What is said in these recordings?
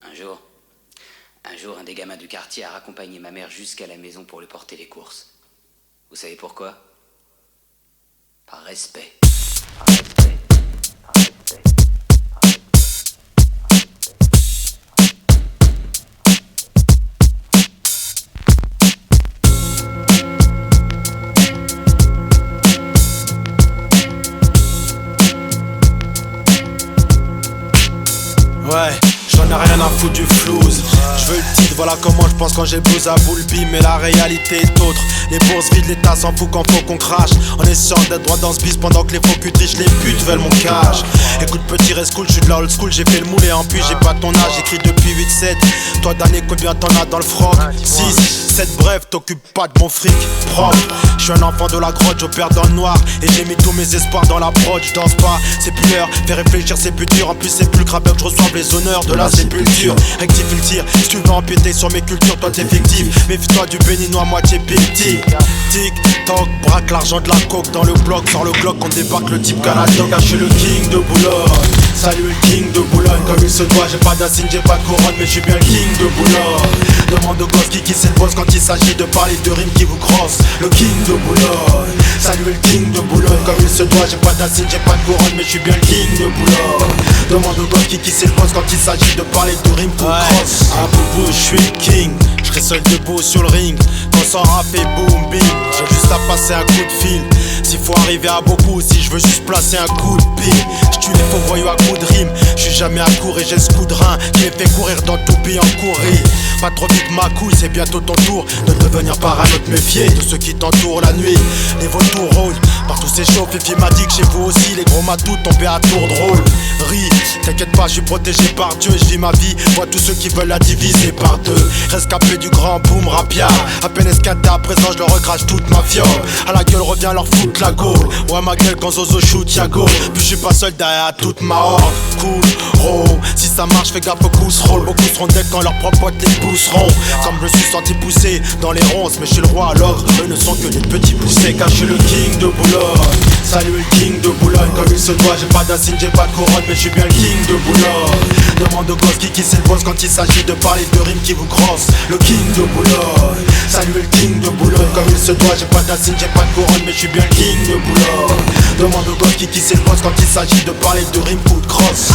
Un jour, un des gamins du quartier a raccompagné ma mère jusqu'à la maison pour lui porter les courses. Vous savez pourquoi? Par respect. Par respect. Par respect. Ouais, j'en ai rien à foutre du flouze. Je veux le titre, voilà comment je pense quand j'ai blues à boulby. Mais la réalité est autre. Les bourses vides, l'État s'en fout quand faut qu'on crache. En essayant d'être droit dans ce bis pendant que les faux culs trichent, les putes veulent mon cash. Écoute petit reste cool, je suis de la old school. J'ai fait le moule et en plus j'ai pas ton âge. J'écris depuis 8-7. Toi d'année combien t'en as dans le froc? 6, 7 bref, t'occupes pas de mon fric propre. Je suis un enfant de la grotte, j'opère dans le noir. Et j'ai mis tous mes espoirs dans la prod. Je danse pas, c'est plus l'heure. Fais réfléchir, c'est plus dur. En plus c'est plus grave que je reçoive les honneurs de la sépulture. Rectifie le tir, si tu veux empiéter sur mes cultures, toi t'es fictif. Méfie-toi du béninois moitié petit. Tic, toc, braque l'argent de la coke dans le bloc. Sors le Glock, on débarque le type canadien. Car je suis le king de Boulogne. Salut le king de Boulogne, comme il se doit. J'ai pas d'insigne, j'ai pas de couronne, mais je suis bien le king de Boulogne. Demande au gosse qui c'est le boss quand il s'agit de parler de rimes qui vous crossent. Le king de Boulogne. Salut le king de Boulogne, comme il se doit. J'ai pas d'insigne, j'ai pas de couronne, mais je suis bien le king de Boulogne. Demande au gosse qui c'est le boss quand il s'agit de parler de rimes qui vous crossent. Un boubou, je suis le king. Je serai seul debout sur le ring. Quand ça rap et boom bing, j'ai juste à passer un coup de fil. S'il faut arriver à beaucoup, si je veux juste placer un coup de pied. Je tue les faux voyous à coups de rime. Je suis jamais à court et j'ai ce coup de rein qui les fait courir dans tout pays en courir. Pas trop vite ma couille, c'est bientôt ton tour de devenir parano, te méfier de ceux qui t'entourent la nuit. Les vautours rôdent, partout c'est chaud. Fifi m'a dit que chez vous aussi les gros matous tombés à tour de rôle. Ris, t'inquiète pas, je suis protégé par Dieu. Je vis ma vie, vois tous ceux qui veulent la diviser par deux. Rescapé du grand boom rapia. À peine esquinté à présent, je leur recrache toute ma fiole. À la gueule revient leur foutre la gaule. Ouais ma gueule quand Zozo shoot Yago. Puis je suis pas seul derrière toute ma horde. Cool, oh, si ça marche fais gaffe au coup se roll. Beaucoup seront dead quand leurs propres potes les pousseront. Comme je me suis senti pousser dans les ronces. Mais je suis le roi alors, eux ne sont que des petits poussés. Car je suis le king de Boulogne. Salut le king de Boulogne, comme il se doit. J'ai pas d'insigne, j'ai pas de couronne, mais je suis bien le king de Boulogne. Demande au gosse qui c'est le boss quand il s'agit de parler de rimes qui vous crossent. Le king de Boulogne. Salut le king de Boulogne, comme il se doit. J'ai pas d'insigne, j'ai pas de couronne, mais je suis bien le king de Boulogne. Demande au gosse qui c'est le boss quand il s'agit de parler de rimes ou de cross.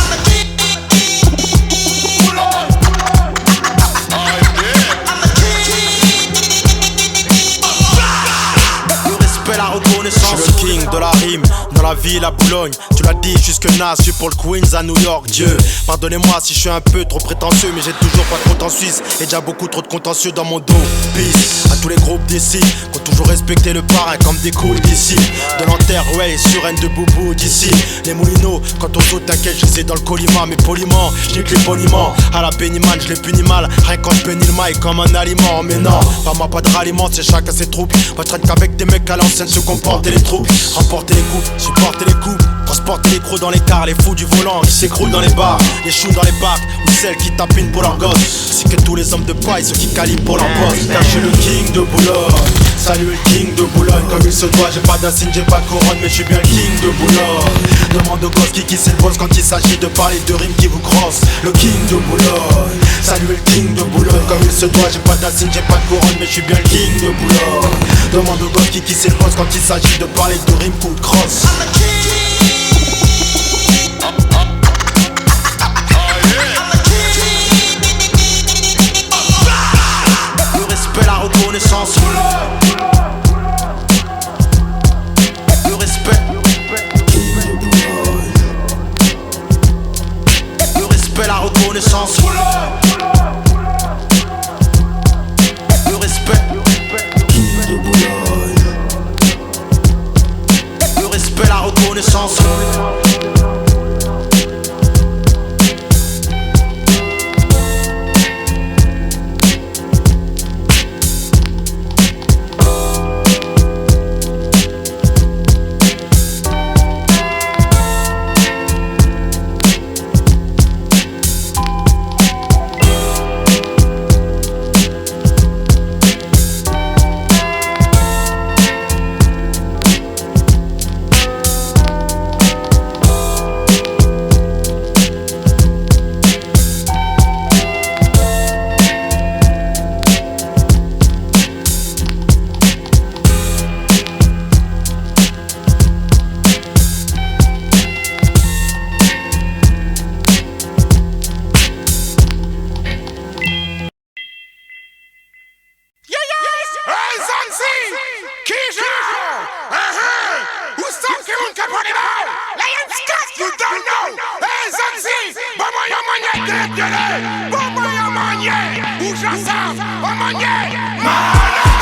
La reconnaissance. Je suis le king de la rime, dans la ville à Boulogne. Tu l'as dit jusque naze, je suis pour le Queens à New York. Dieu, pardonnez-moi si je suis un peu trop prétentieux, mais j'ai toujours pas de compte en Suisse et déjà beaucoup trop de contentieux dans mon dos. Peace à tous les groupes d'ici, qui ont toujours respecté le parrain comme des cools d'ici. De Nanterre, ouais, sur N de Boubou d'ici. Les moulineaux, quand on saute, t'inquiète, je sais dans le colima, mais poliment, je dis que les poliment. À la Béniman, je les punis mal, rien quand je bénis le mail comme un aliment. Mais non, pas moi, pas de ralliement, c'est chacun ses troupes. Pas traîne qu'avec des mecs à l'ancienne, se comporter les troupes, remporter les coups, supporter les coups, transporter les crocs dans les cars, les fous du volant qui s'écroulent dans les bars, les choux dans les bacs, ou celles qui tapinent pour leur gosse. C'est que tous les hommes de paille, ceux qui calibrent pour leur poste. Car je suis le king de Boulogne. Salut le king de Boulogne, comme il se doit. J'ai pas d'insigne, j'ai pas de couronne, mais je suis bien le king de Boulogne. Demande au gosse qui c'est le boss quand il s'agit de parler de rimes qui vous crossent. Le king de Boulogne. Salut le king de Boulogne, comme il se doit. J'ai pas d'insigne, j'ai pas de couronne, mais je suis bien le king de Boulogne. Demande au gosse qui c'est le boss quand il s'agit de parler de rimes ou de cross. Le respect, la reconnaissance. Le respect. Le respect, la reconnaissance. Le respect. Le respect, la reconnaissance.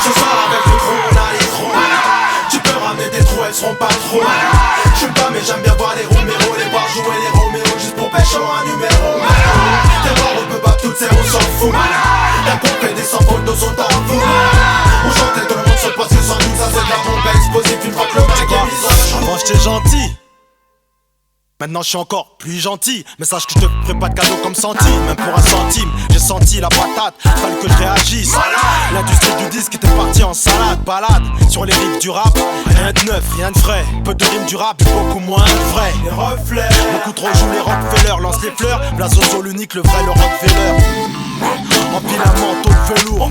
Ce soir avec le gros on a les gros. Tu peux ramener des trous, elles seront pas trop. Je suis pas mais j'aime bien voir les Roméo, les voir jouer les Roméo juste pour pécho un numéro. T'es mort, on peut pas toutes ces, on s'en fout. La pompe et des sans fautes, nos sont en fou. On chantait tout le monde se passe que sans nous ça c'est de la bombe explosive une fois que le mec est mis en. Avant j'étais gentil, maintenant je suis encore plus gentil. Mais sache que je te ferai pas de cadeau comme centime. Même pour un centime, j'ai senti la patate, fallait que je réagisse. L'industrie du disque était partie en salade. Balade sur les rives du rap, rien de neuf, rien de frais. Peu de rimes du rap, beaucoup moins de vrai. Les reflets, beaucoup trop jouent les Rockefeller. Lance les fleurs, Blazozo l'unique, le vrai, le Rockefeller. Empile un manteau de velours.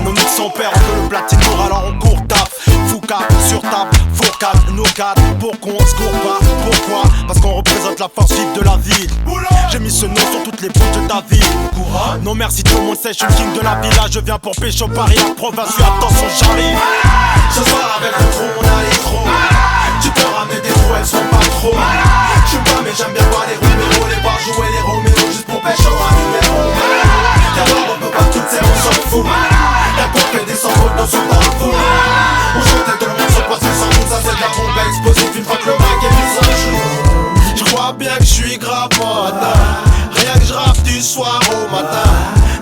Nos niques sont père, on veut le platine lourd, alors on court tape. Foucap, sur tape, fourcade, nos cadres. Pour qu'on se court pas, pourquoi? Parce qu'on représente la force vive de la ville. J'ai mis ce nom sur toutes les bouches de ta ville. Non merci tout le monde sait, je suis le king de la villa. Je viens pour pécho Paris, la province, attention j'arrive. Ce soir avec le trou, on a les gros. Tu peux ramener des trous, elles sont pas trop. Je suis pas mais j'aime bien voir les Roméo, les voir jouer les Roméo juste pour pécho un numéro. D'abord on peut pas toutes ces, on s'en fout. La pompe et des sans fautes, nos sont en fou. On chantait tout le monde se passe sans nous, ça c'est de la bombe explosive une fois que le mic est mis en joue. Je crois bien que je suis grave matin. Rien que je rappe du soir au matin.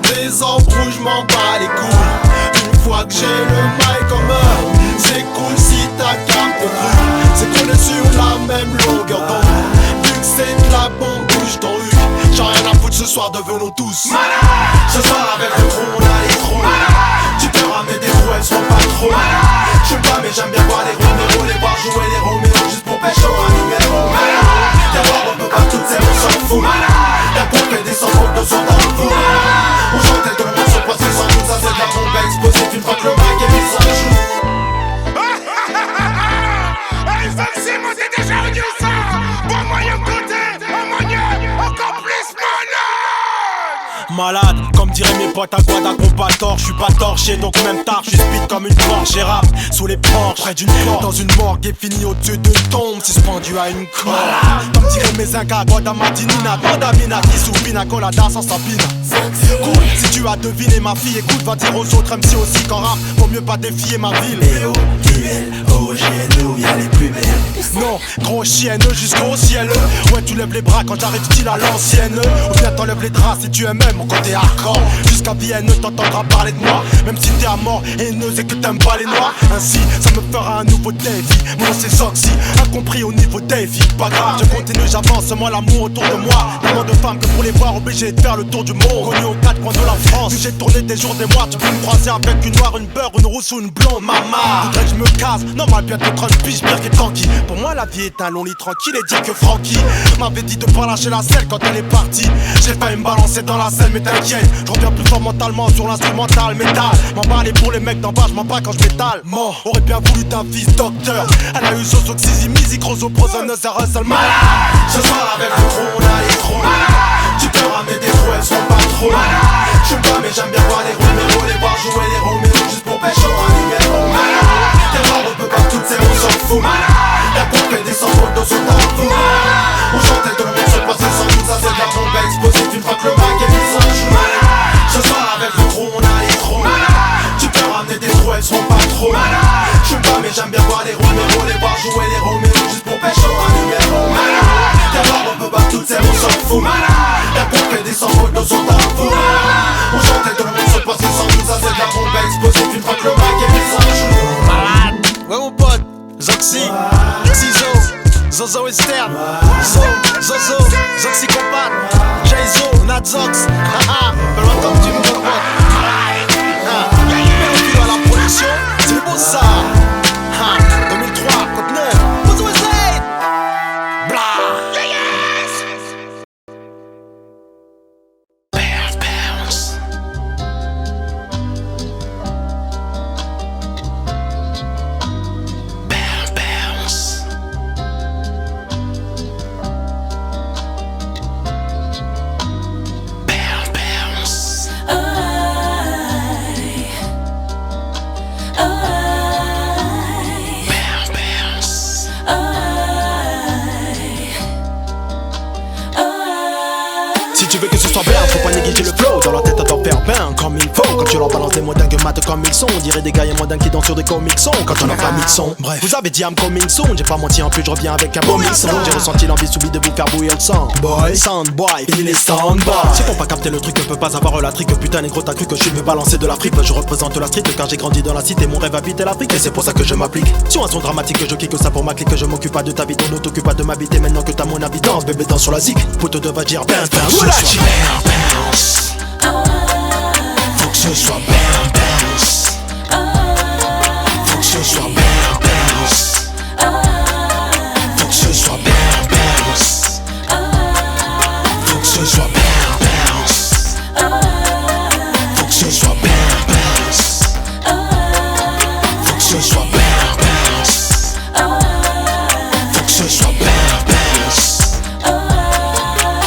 Des embrouilles, je m'en bats les couilles. Une fois que j'ai le mic en main, c'est cool si t'as capté le truc. C'est qu'on est sur la même longueur d'onde. Vu que c'est de la bombe, bouge ton huc. J'ai rien à foutre ce soir, devenons tous. Ce soir avec le trou, on a les trous. Tu peux ramener des trous, elles sont pas trop. Je sais pas mais j'aime bien voir les Roméo, les voir jouer les Roméo juste pour pécho un numéro. D'abord on peut pas toutes ces, on s'en fout. La pompe et des sans fautes, nos sont en fou. On chantait tout le monde se passe sans nous, ça c'est de la bombe explosive une fois que le mic est mis en joue. Hey, Foxy, moi c'est déjà venu ça. Bon moyen côté, un moyen encore plus malade. Malade, comme diraient mes potes à Guadagnino, pas tort, je suis pas torché donc même tard, je suis speed comme une Porsche. J'ai rap sous les porches, près d'une porte, dans une morgue et fini au-dessus d'une tombe, suspendu à une corde. Comme diraient mes incas, Guadamadinina, Guadamina, qui sous pina colada sans sapina. Cool, si tu as deviné ma fille, écoute, va dire aux autres MC aussi qu'en rap, vaut mieux pas défier ma ville. O-G-N-O, y'a les plus belles. Non, gros chienne jusqu'au ciel. Ouais, tu lèves les bras quand j'arrive style à l'ancienne. Ou bien t'enlèves les draps si tu aimes même mon côté hardcore. Jusqu'à Vienne, t'entendras parler de moi. Même si t'es à mort haineux et que t'aimes pas les noirs. Ainsi, ça me fera un nouveau défi. Mon nom c'est Zoxy, incompris au niveau défi. Pas grave, je continue, j'avance, moi l'amour autour de moi. Tellement de femmes que pour les voir, obligé de faire le tour du monde. Connu aux quatre coins de la France, j'ai tourné des jours, des mois. Tu peux me croiser avec une noire, une beurre, une rousse ou une blonde. Maman, voudrais que je me casse, normal bien te une biche pire que tranquille. Pour moi la vie est un long lit tranquille et dire que Francky m'avait dit de pas lâcher la selle quand elle est partie. J'ai failli me balancer dans la selle mais t'inquiète, je reviens plus fort mentalement sur l'instrumental métal. M'emballer pour les mecs d'en bas, je m'en bats quand je m'étale. Mort, aurait bien voulu d'un fils docteur. Elle a eu Zozo, Xizi, Mizi, Grosso, Prosoneuse, et Russell Malade. Ce soir avec le trou, on a les trous. Tu peux ramener des trous, elles sont pas trop. Je sais pas mais j'aime bien voir les Roméo, les voir jouer les Roméo juste pour pécho un numéro. T'es mort, on peut pas toutes ces, on s'en fout. La pompe et des sans fautes, nos sont en fou. On chantait tout le monde se passait sans nous, ça c'est de la bombe explosive une fois que le mic est mis en joue. Ce soir avec le trou, on a les trous. Tu peux ramener des trous, elles sont pas trop. Je sais pas mais j'aime bien voir les Roméo, les voir jouer les Roméo juste pour pécho un numéro. T'es mort, on peut pas toutes ces, on s'en fout. La pompe et des sans fautes, nos sont en fou. pas négliger le flow. Dans la tête à t'en faire ben comme il faut. Quand tu leur balances des mots dingues mat comme ils sont, on dirait des gars et moins dingues qui dansent sur des comics sons. Quand on a pas mis de son, bref, vous avez dit I'm coming soon. J'ai pas menti en plus, je reviens avec un beau mix. J'ai ressenti l'envie subie de vous faire bouillir le sang. Boy, sound boy, il est sound boy. C'est pour pas capter le truc, ne peut pas avoir la trique. Putain négro t'as cru que je suis venu balancer de la fripe. Je représente la street car j'ai grandi dans la cité. Mon rêve habite l'Afrique et c'est pour ça que je m'applique. Sur un son dramatique je kick ça pour ma clique. Je m'occupe pas de ta vie, ton t'occupe pas de m'habiter. Maintenant que t'as mon habitance, bébé danse sur la zik. Pote de va dire bounce, bounce. Faut que ce soit bounce. Faut que ce soit bounce. Faut que ce soit bounce. Faut que ce soit bounce. Faut que ce soit bounce. Faut que ce soit bounce. Faut que ce soit bounce.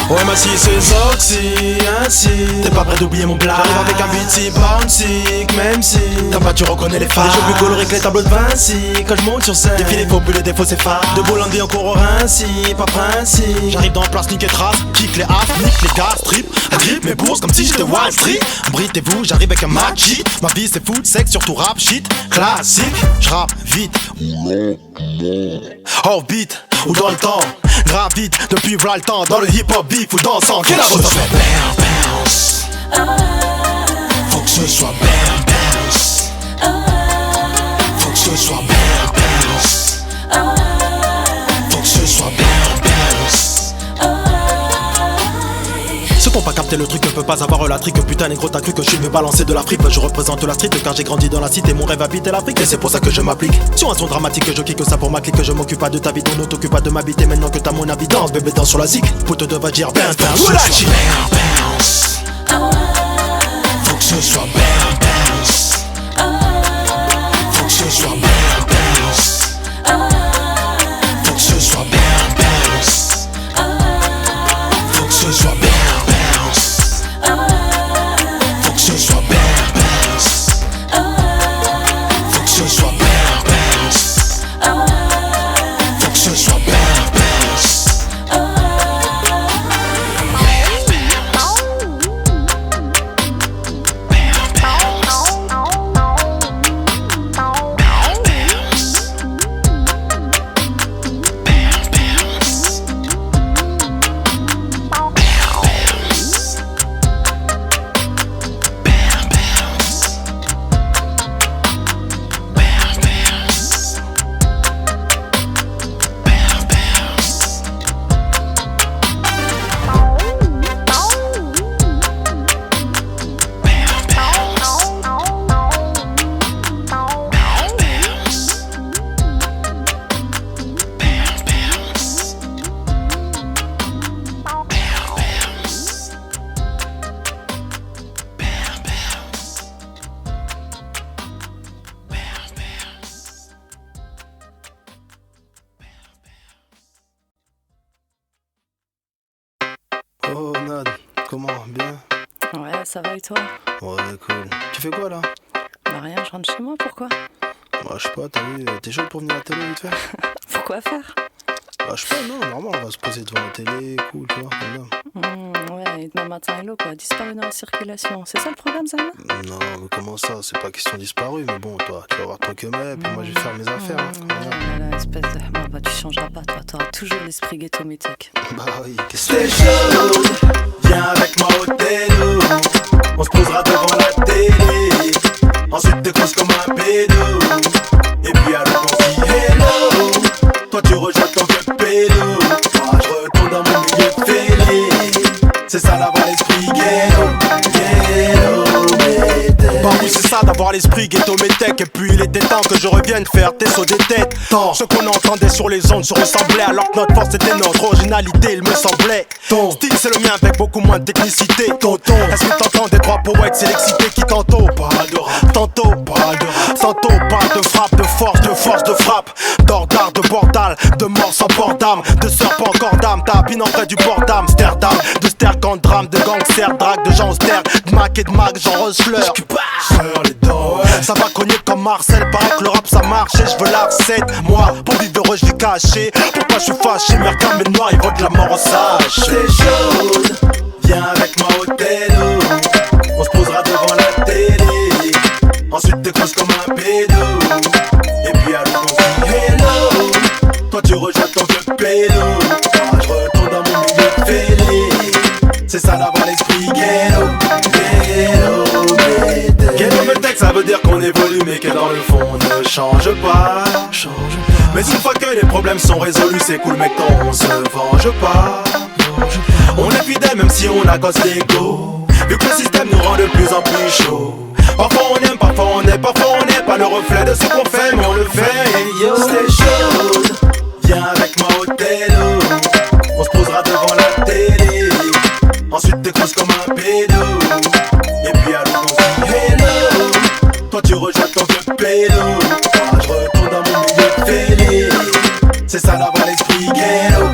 Ouais ma si c'est toxique, ainsi t'es pas prêt d'oublier mon plat. J'arrive avec un beat si bouncy, même si t'as pas tu reconnais les phares. Les jeux plus colorés que les tableaux de Vinci. Quand je monte sur scène, défilé faux plus les défauts c'est phare. De Bolandi encore au Rinci, pas principe. J'arrive dans la place nique et trace, kick les half, nique les gars, strip. Grip mes bourses comme si j'étais Wall Street. Britez-vous, j'arrive avec un magic. Ma vie c'est foot, sexe, surtout rap, shit, classique. J'rappe vite, off beat ou dans le temps, grave vite, depuis v'là le temps. Dans le hip-hop beef ou dansant, quelle Faut que ce soit bounce. Faut que ce soit bounce. Faut que ce soit bounce. Faut que ce soit bounce. Ceux qui ont pas capté le truc ne peut pas avoir la trique. Putain négro t'as cru que je suis venu balancer de la fripe. Je représente la street car j'ai grandi dans la cité. Mon rêve habite l'Afrique et c'est pour ça que je m'applique. Sur un son dramatique je kick ça pour ma clique. Je m'occupe pas de ta vie, ton t'occupe pas de m'habiter. Maintenant que t'as mon habitance, bébé danse sur la zik. Pote de va dire bounce, bounce. Faut que ce soit bounce. Faut que ce soit bounce. Faut que ce soit bounce. Faut que ce soit bounce. Faut que ce soit bounce. Faut que ce soit bounce. Faut que ce soit bounce. Faut que ce soit bounce. Oh Nad, comment, bien? Ouais, ça va et toi? Ouais cool. Tu fais quoi là? Bah rien, je rentre chez moi, pourquoi? Bah je sais pas, t'as vu, t'es chaud pour venir à la télé vite fait? Pourquoi faire? Bah je sais pas, non, normal, on va se poser devant la télé, cool, tu vois, comme Ouais, et demain matin, hello quoi, disparu dans la circulation. C'est ça le problème, Zalma? Non, mais comment ça? C'est pas question disparu, mais bon, toi, tu vas voir ton quemet, puis moi je vais faire mes affaires. Voilà, espèce de... Bon, bah tu changeras pas, toi, t'auras toujours l'esprit ghetto métèque. Bah oui, qu'est-ce que c'est chaud? Viens avec moi au télo. On se posera devant la télé. Ensuite te couches comme un pédo. Et puis alors on dit hello. Toi tu rejettes ton vieux pédo. Moi je retourne dans mon milieu fêlé. C'est ça d'avoir l'esprit ghetto. Bah oui c'est ça d'avoir l'esprit ghetto métèque. Et puis il était temps que je revienne faire tes sauts des têtes. Ce qu'on entendait sur les ondes se ressemblait. Alors que notre force était notre originalité, il me semblait. Ton style c'est le mien avec beaucoup moins de technicité. Tonton, est-ce que t'entends des trois poètes, c'est l'excité qui tantôt parle de rap, tantôt parle de rap, tantôt parle de frappe, de force de frappe, d'ordard, de bordal, de mort sans port d'âme, de serpent corps d'âme, tapine en vrai du port d'Amsterdam, de stercan drame, de gangster, drague, de gens austères, de Mac et de Mac, Jean Rosler. Ça va cogner comme Marcel, paraît que le rap ça marche et je veux la recette. Moi, pour vivre heureux je vis caché. Pourquoi je suis fâché, Mercam et noir, ils votent la mort au sage. C'est chaud. Viens avec moi au télo. On se posera devant la télé. Ensuite t'es grosse comme un pédo. Et puis alors on se dit hello. Toi tu rejettes ton vieux pédo. Moi je retourne dans mon milieu de fêlé. C'est ça d'avoir l'esprit ghetto. Ghetto me texte, ça veut dire qu'on évolue, mais que dans le fond on ne change pas. Mais une fois que les problèmes sont résolus, c'est cool mec, on se venge pas. On est fidèle même si on a gosse l'ego. Vu que le système nous rend de plus en plus chaud. Parfois on aime, parfois on est, parfois on n'est pas le reflet de ce qu'on fait, mais on le fait. Hey yo, stay chaud. Viens avec moi au télo. On se posera devant la télé. Ensuite t'es grosse comme un pédo. Et puis alors on se dit hello. Toi tu rejettes ton vieux pédo. Moi je retourne dans mon milieu de fêlé. C'est ça d'avoir l'esprit ghetto.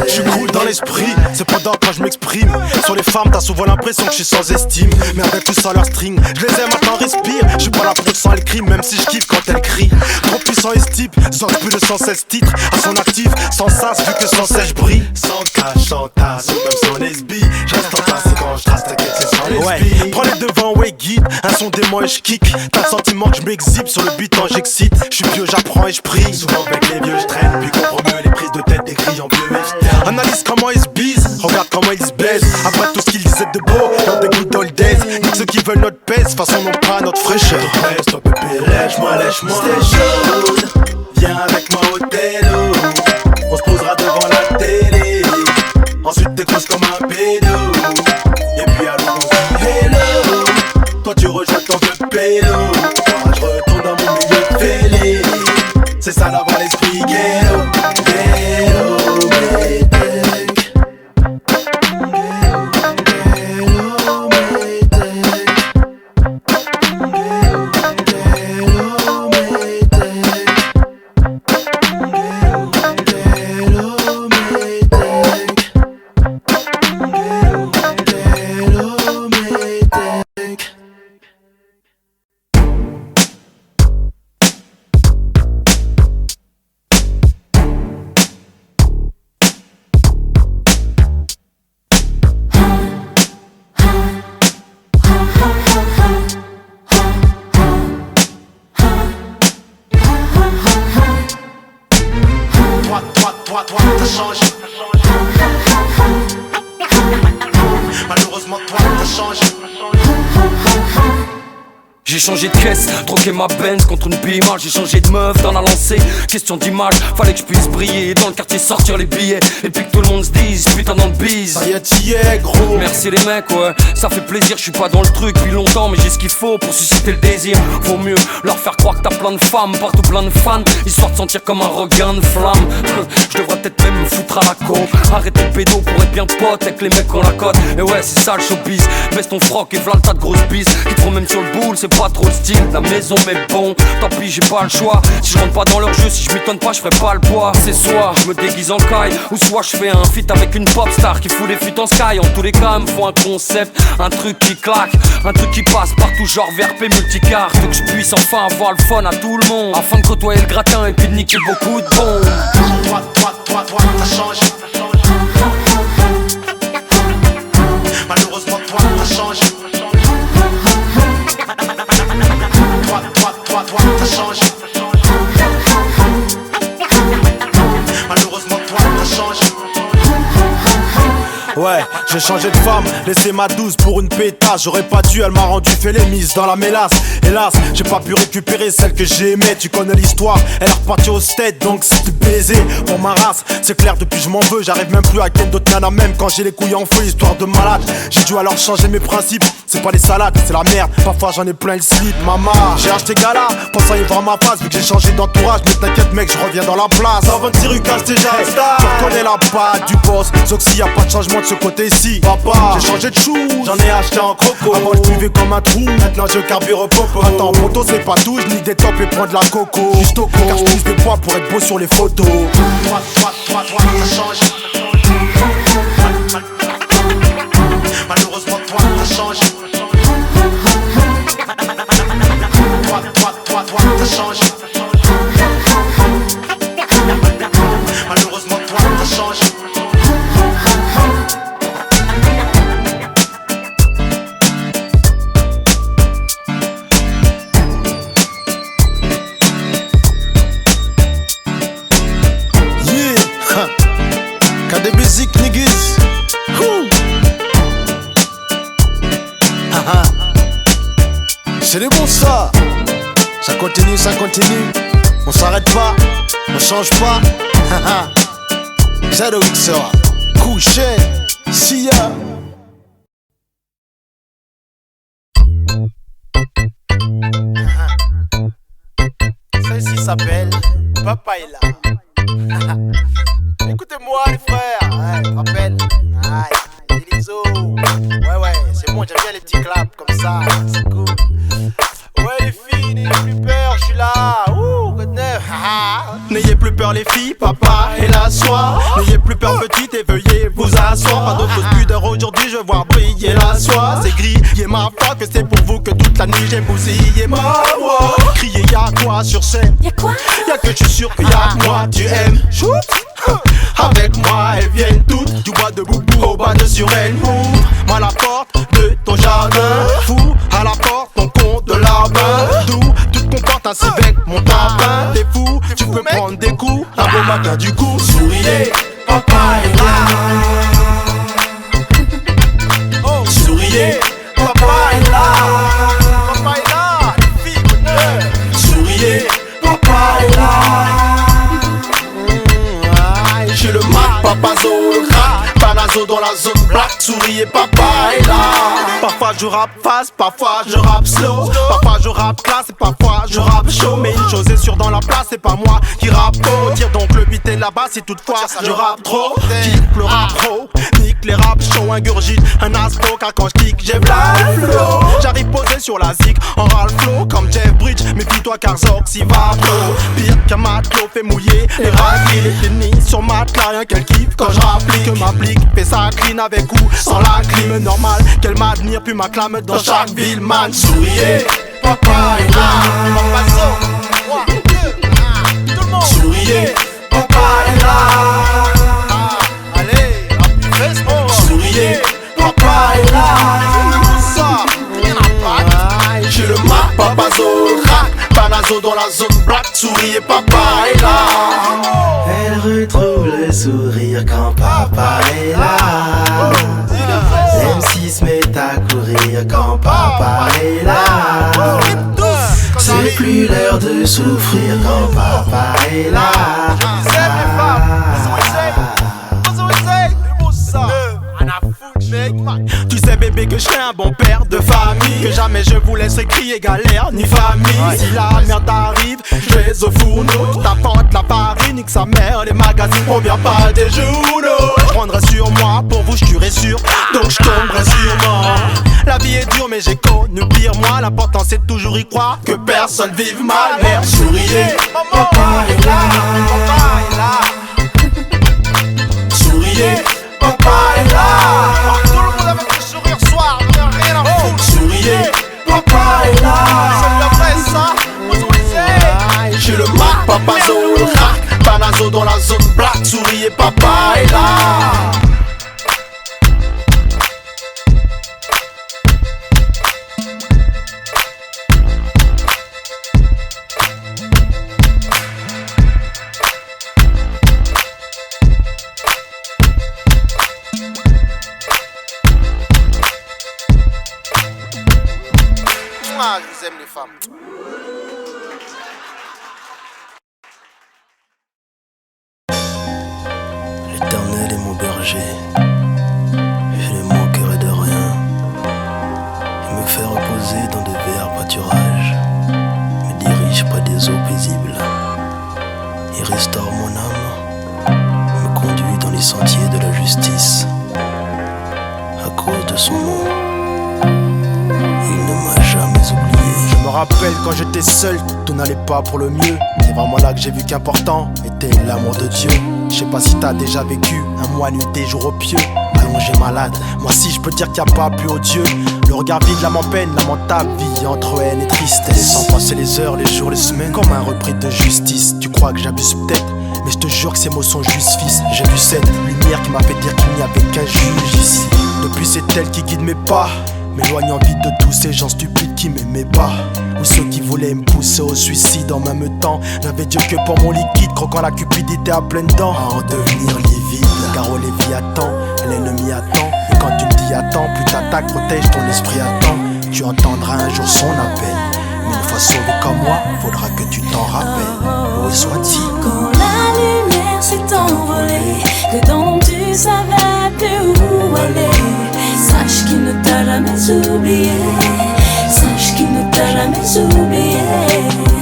Je suis cool dans l'esprit, cependant quand je m'exprime sur les femmes, t'as souvent l'impression que je suis sans estime. Mais avec tout ça leur string, je les aime, attends respire. Je suis pas là pour sans le crime, même si je kiffe quand elle crie. Trop puissant et type, j'en plus de 116 titres à son actif, sans sas vu que sans cesse je brille. Sans cash, sans tasse, ou même sans lesbi. Je reste en place et quand je trace, t'inquiète c'est sans lesbi. Ouais, prends les devants, ouais guide, un son dément et je kick. T'as le sentiment que je m'exhibe sur le beat quand j'excite. Je suis vieux, j'apprends et je prie. Souvent avec les vieux je traîne, puis comprends mieux les prises de tête écrits en bleu. Analyse comment ils se bisent, regarde comment ils se baisent. Après tout ce qu'ils disaient de beau, dans des good old days. Nique ceux qui veulent notre pèse, façon non pas notre fraîcheur. Toi bébé, lèche-moi, lèche-moi. Stay chaud, viens avec moi au télo. On se posera devant la télé. Ensuite t'es grosse comme un pédo. Et puis alors on se dit hello. Toi tu rejettes ton vieux pédo. Moi je retourne dans mon milieu de fêlé. C'est ça d'avoir l'esprit ghetto. Toi, t'as changé. Malheureusement, toi, t'as changé. J'ai changé de caisse, troqué ma Benz contre une Beamer. J'ai changé de meuf dans la lancée, question d'image. Fallait que je puisse briller dans le quartier, sortir les billets. Et puis que tout le monde se dise, putain dans le bise. Ça y est, t'y es gros. Merci les mecs, ouais, ça fait plaisir. Je suis pas dans le truc depuis longtemps, mais j'ai ce qu'il faut pour susciter le désir. Vaut mieux leur faire croire que t'as plein de femmes, partout plein de fans, histoire de sentir comme un regain de flamme. Je devrais peut-être même me foutre à la coke. Arrêter le pédo pour être bien pote avec les mecs qu'on la cote. Et ouais, c'est ça le showbiz. Baisse ton froc et v'là le tas de grosses bises qui te font même sur le boule, c'est pas trop le style de la maison, mais bon, tant pis, j'ai pas le choix. Si je rentre pas dans leur jeu, si je m'y tonne pas, je ferai pas le poids. C'est soit je me déguise en caille, ou soit je fais un feat avec une pop star qui fout les feats en sky. En tous les cas, il me faut un concept, un truc qui claque, un truc qui passe partout, genre VRP multicarte. Faut que je puisse enfin avoir le fun à tout le monde, afin de côtoyer le gratin et puis de niquer beaucoup de bombes. Toi, t'as changé. Malheureusement, toi, t'as changé. Toi, t'as changé. Malheureusement, toi, t'as changé. Ouais, j'ai changé de femme, laissé ma douce pour une pétasse. J'aurais pas dû, elle m'a rendu fêlé, mise dans la mélasse. Hélas, j'ai pas pu récupérer celle que j'aimais. Tu connais l'histoire, elle est repartie au state, donc c'est du baiser pour ma race. C'est clair, depuis je m'en veux, j'arrive même plus à ken d'autres nanas. Même quand j'ai les couilles en feu, histoire de malade. J'ai dû alors changer mes principes, c'est pas les salades, c'est la merde. Parfois j'en ai plein le slip, maman. J'ai acheté Gala, pensant y voir ma face. Vu que j'ai changé d'entourage, mais t'inquiète mec, je reviens dans la place. 126 rue Castéja, tu reconnais la patte du boss. Sauf s'il y a pas de changement de ce côté-ci, papa. J'ai changé de chou, j'en ai acheté en croco. Avant je buvais comme un trou, maintenant je carbure au popo. Attends, moto c'est pas tout, je nique des tops et prends de la coco. Juste au car je pousse de poids pour être beau sur les photos. Toi, t'as changé. Malheureusement, toi, t'as changé. Toi, t'as changé. Malheureusement, toi, t'as changé. C'est les bons ça. Ça continue, on s'arrête pas, on change pas. Zero XOR, couché, Sia. Celle-ci s'appelle Papa est là. Écoutez-moi les frères, ouais, tu te rappelles? Aïe, Elizo. Ouais, c'est bon, j'aime bien les petits claps comme ça, c'est cool. Ouais les filles, n'ayez plus peur, je suis là. Ouh, good neuf. N'ayez plus peur les filles, papa est là soir. N'ayez plus peur petite et veuillez vous asseoir. Pas d'autre pudeur aujourd'hui, je vois briller la soie. C'est grillé ma foi que c'est pour vous que toute la nuit j'ai bousillé ma voix. Criez y'a quoi sur scène? Y'a quoi? Y'a que je suis sûr que y'a que moi tu aimes. Shoot. Avec moi elles viennent toutes, du bois de boubou au bas de Suresnes. Ouvre-moi la porte de ton jardin, fous à la porte ton compte de là-bas. D'où tu te comportes ainsi avec mon tapin. T'es fou, tu peux prendre des coups. Un beau matin du coup, souriez, papa est là. Oh, souriez, papa est là. Papa est là, les filles, bonheur. Souriez, papa est là. J'ai le Mac, Papazo, le crack, Panazo dans la zone black, souriez, papa est là. Parfois je rappe fast, parfois je rappe slow. Parfois je rappe classe et parfois je rappe chaud. Mais une chose est sûre dans la place, c'est pas moi qui rappe faux. Tire donc le beat est là-bas si toutefois je rappe trop. Kick le rap pro, nique les rap show, ingurgite un aspo. Car quand je kick j'ai v'là le flow. J'arrive posé sur la zig en râle flow comme Jeff Bridge. Méfie-toi car Zorx y va trop. Pire qu'un matelot fait mouiller les raclis. Les tennis sur matelas, rien qu'elle kiffe quand je rapplique. Que m'applique, fais ça clean avec ou sans la clim. Normal qu'elle m'admire puis m'acclame dans chaque ville. Man, souriez, papa est là. Papa, 3, 2, 1, tout le monde. Souriez, papa est là. Allez, fais souriez, papa est là. J'ai le Mac, Papazo, crack, Panazo dans la zone black, souriez, papa est là. Elle retrouve le sourire quand papa est là. M6 se met à courir quand papa est là. C'est plus l'heure de souffrir quand papa est là. Tu sais bébé que je serai un bon père de famille, que jamais je vous laisserai crier galère ni famille. Si la merde arrive, je vais au fourneau. Tu t'apportes la farine, nique sa mère, les magazines provient pas des journaux. Je prendrai sur moi, pour vous je tuerai sûr, donc je tomberai sûrement. La vie est dure mais j'ai connu pire moi. L'important c'est de toujours y croire, que personne vive mal. Merde, souriez, papa est là. Papa est là. Souriez, papa est là. Tout le monde avec le sourire soir, on n'a rien à foutre. Souriez, papa est là. C'est après ça, autorisé. J'ai le Mac, Papazo, le crack, Panazo dans la zone black, souriez, papa est là. Je vous aime les femmes. L'Éternel est mon berger, je ne manquerai de rien. Il me fait reposer dans de verts pâturages, me dirige près des eaux paisibles. Il restaure mon âme, me conduit dans les sentiers de la justice. À cause de son nom, il ne m'a jamais oublié. Je me rappelle quand j'étais seul, tout n'allait pas pour le mieux. C'est vraiment là que j'ai vu qu'important était l'amour de Dieu. Je sais pas si t'as déjà vécu un mois nuit et jour au pieu, allongé malade. Moi si je peux dire qu'il n'y a pas plus odieux. Le regard vide, l'âme en peine, lamentable vie entre haine et tristesse. Sans passer les heures, les jours, les semaines, comme un repris de justice. Tu crois que j'abuse peut-être, mais je te jure que ces mots sont juste fils. J'ai vu cette lumière qui m'a fait dire qu'il n'y avait qu'un juge ici. Depuis c'est elle qui guide mes pas, m'éloignant vite de tous ces gens stupides qui m'aimaient pas, ou ceux qui voulaient me pousser au suicide. En même temps, n'avais Dieu que pour mon liquide, croquant la cupidité à pleines dents, à en devenir livide. Car au Léviathan, l'ennemi attend, et quand tu me dis attends, plus t'attaques, protège ton esprit à temps. tu entendras un jour son appel. Mais une fois sauvé comme moi, faudra que tu t'en rappelles. Où soit-il? Quand la lumière s'est envolée, que dans l'ombre tu savais plus où aller, sache qu'il ne t'a jamais oublié. Sache qu'il ne t'a jamais oublié.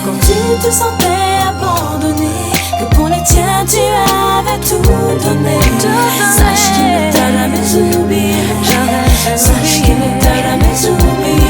Quand tu te sentais abandonné, que pour les tiens tu avais tout donné, sache qu'il ne t'a jamais oublié. Sache qu'il ne t'a jamais oublié.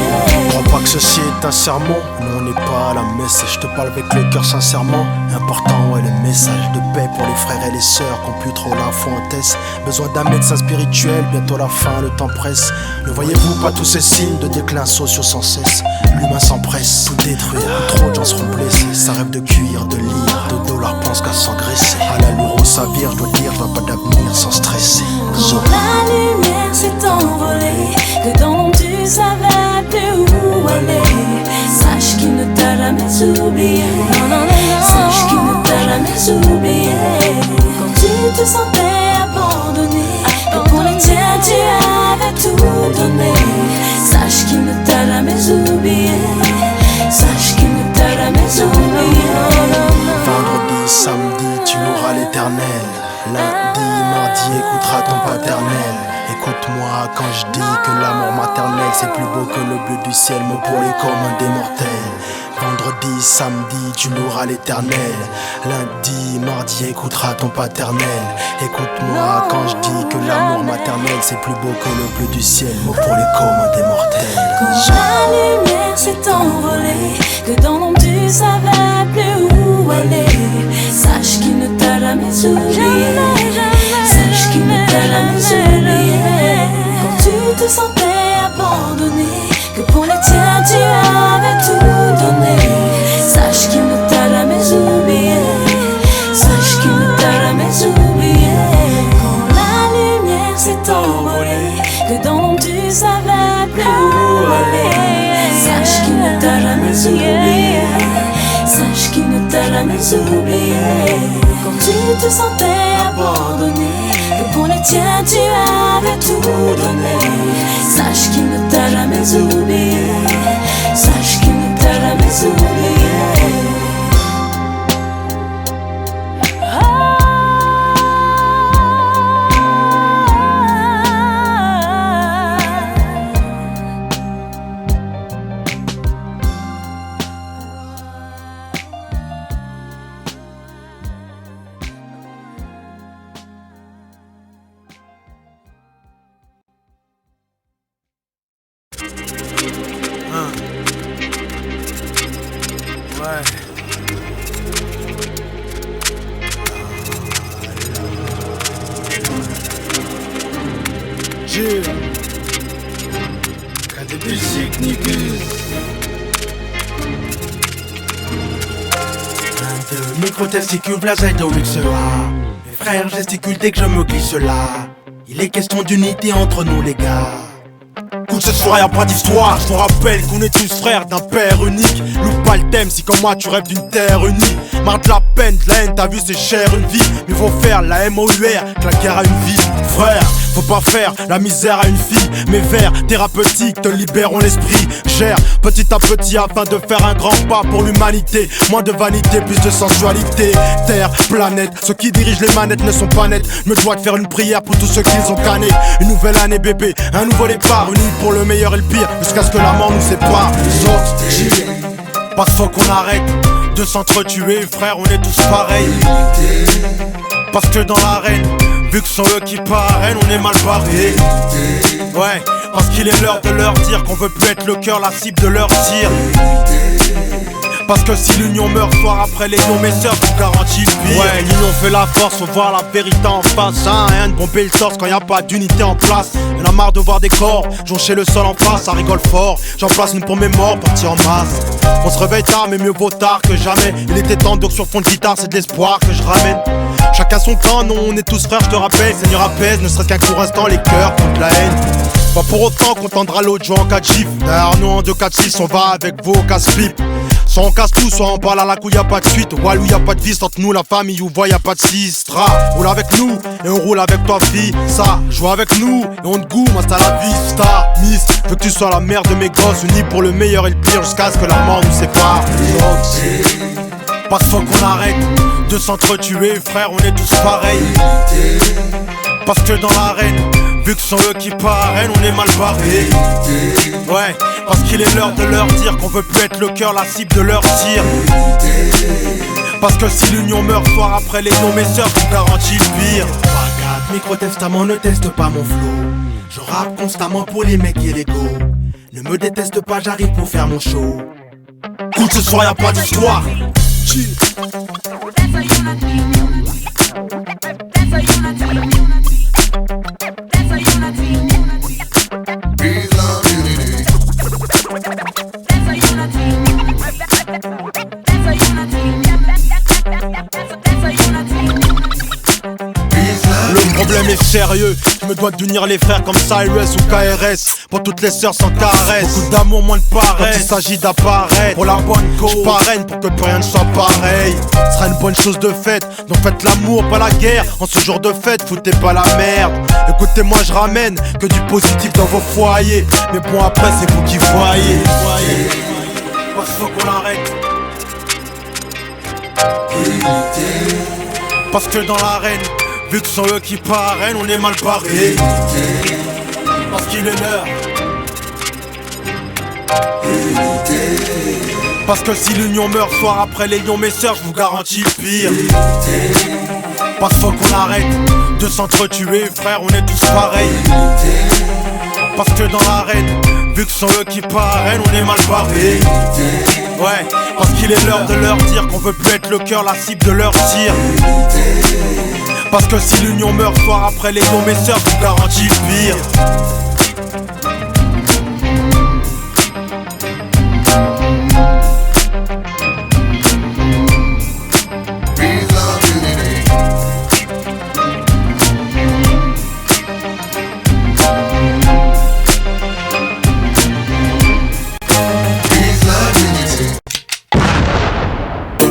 Crois pas que ceci est un sermon, nous on n'est pas à la messe. Et je te parle avec le cœur sincèrement. Important ouais le message de paix pour les frères et les sœurs qui ont plus trop la foi en test. Besoin d'un médecin spirituel, bientôt la fin, le temps presse. Ne voyez-vous pas tous ces signes de déclin sociaux sans cesse? L'humain s'empresse, tout détruire, trop de gens seront blessés. Ça rêve de cuir, de lire, de dollars pense qu'à s'engraisser. À la lourd ça vire, je dois dire, je vois pas d'avenir sans stresser. Quand la lumière s'est envolée, que dans l'ombre tu savais plus où aller, sache qu'il ne t'a jamais oublié. Sache qu'il ne t'a jamais oublié. Quand tu te sentais abandonné, que pour les tiens tu avais tout donné, sache qu'il ne t'a jamais oublié. Sache qu'il ne t'a jamais oublié. Vendredi, samedi, tu loueras l'éternel. Lundi, mardi, écoutera ton paternel. Écoute-moi quand je dis que l'amour maternel c'est plus beau que le bleu du ciel, mot pour les communs des mortels. Vendredi, samedi, tu loueras l'éternel. Lundi, mardi, écoutera ton paternel. Écoute-moi quand je dis que l'amour maternel c'est plus beau que le bleu du ciel, mot pour les communs des mortels. Quand la lumière s'est envolée, que dans l'ombre tu savais plus où aller, sache qu'il ne t'a jamais oublié. Sache qu'il ne t'a jamais oublié. Quand tu te sentais abandonné, que pour les tiens tu avais tout donné, sache qu'il ne t'a jamais oublié. Sache qu'il ne t'a jamais oublié. Quand la lumière s'est envolée, que dans l'ombre tu savais plus où aller, sache qu'il ne t'a jamais oublié. Sache qu'il ne t'a jamais oublié. Quand tu te sentais abandonné, que pour les tiens tu avais tout donné, sache qu'il ne t'a jamais oublié. Sache qu'il ne t'a jamais oublié. Testicule, blazaï de Wixera. Mes frères gesticulent dès que je me glisse là. Il est question d'unité entre nous les gars. Écoute cette soirée, y'a pas d'histoire. Je te rappelle qu'on est tous frères d'un père unique. Loupe pas le thème si comme moi tu rêves d'une terre unie. Marre de la peine, de la haine, t'as vu c'est cher une vie. Mais faut faire la MOUR que la guerre à une vie. Frère, faut pas faire la misère à une fille. Mes vers thérapeutiques te libéreront l'esprit. Gère petit à petit afin de faire un grand pas pour l'humanité. Moins de vanité, plus de sensualité. Terre, planète, ceux qui dirigent les manettes ne sont pas nets. Je me dois de faire une prière pour tous ceux qu'ils ont canné. Une nouvelle année bébé, un nouveau départ. Unis pour le meilleur et le pire, jusqu'à ce que la mort nous sépare. Pas de fois qu'on arrête de s'entretuer, frère, on est tous pareils. Parce que dans l'arène, vu que sont eux qui parrainent, on est mal barré. Ouais, parce qu'il est l'heure de leur dire qu'on veut plus être le cœur, la cible de leur tir. Parce que si l'union meurt soir après l'union, mes sœurs vous garantis le pire. Ouais, l'union fait la force, faut voir la vérité en face, hein. Rien de bomber le torse quand y a pas d'unité en place. Y'en a marre de voir des corps joncher le sol en face, ça rigole fort. J'en place une pour mes morts, partis en masse. On se réveille tard, mais mieux vaut tard que jamais. Il était temps donc sur fond de guitare, c'est de l'espoir que je ramène. Chacun son camp, non, on est tous frères, je te rappelle. Seigneur apaise, ne serait-ce qu'un court instant, les cœurs contre la haine. Pas pour autant qu'on tendra l'autre jour en 4 chiffres. Derrière nous en 2-4-6, on va avec vos casse-pipes. Soit on casse tout, soit on parle à la couille, y'a pas de suite. Walou, y'a pas de vis, entre nous la famille, ou voit y'a pas de sistra. Roule avec nous, et on roule avec toi fille. Ça, joue avec nous, et on te goûte, hasta la vista. Miss, Veux que tu sois la mère de mes gosses, unis pour le meilleur et le pire, jusqu'à ce que la mort nous sépare. Pas de fois qu'on arrête de s'entretuer, frère, on est tous pareils. Parce que dans l'arène, vu que ce sont eux qui parrainent, on est mal barrés. Ouais, parce qu'il est l'heure de leur dire qu'on veut plus être le cœur, la cible de leur tir. Parce que si l'union meurt soir après les noms, mes sœurs vous garantis le pire. Regarde, micro-testamment, ne teste pas mon flow. Je rappe constamment pour les mecs et l'ego. Ne me déteste pas, j'arrive pour faire mon show. Écoute, ce soir y'a pas d'histoire. Chill. Le problème est sérieux, je me dois d'unir les frères comme Cyrus ou KRS. Pour toutes les sœurs sans caresse, beaucoup d'amour, moins de paresse. Quand il s'agit d'apparaître, pour la bonne cause, je parraine pour que plus rien ne soit pareil. Ce sera une bonne chose de fête, donc faites l'amour, pas la guerre. En ce jour de fête, foutez pas la merde. Écoutez-moi, je ramène que du positif dans vos foyers. Mais bon, après, c'est vous qui voyez. Parce qu'il faut qu'on arrête. Parce que dans l'arène, vu que ce sont eux qui parrainent, on est mal barrés. Parce qu'il est l'heure. Parce que si l'union meurt soir après les lions, mes sœurs, je vous garantis le pire. Parce qu'il faut qu'on arrête de s'entretuer, frère, on est tous pareils. Parce que dans l'arène, vu que ce sont eux qui parrainent, on est mal barrés. Ouais, parce qu'il est l'heure de leur dire qu'on veut plus être le cœur, la cible de leur tir. Parce que si l'union meurt soir après les noms, mes sœurs, je vous garantis le pire.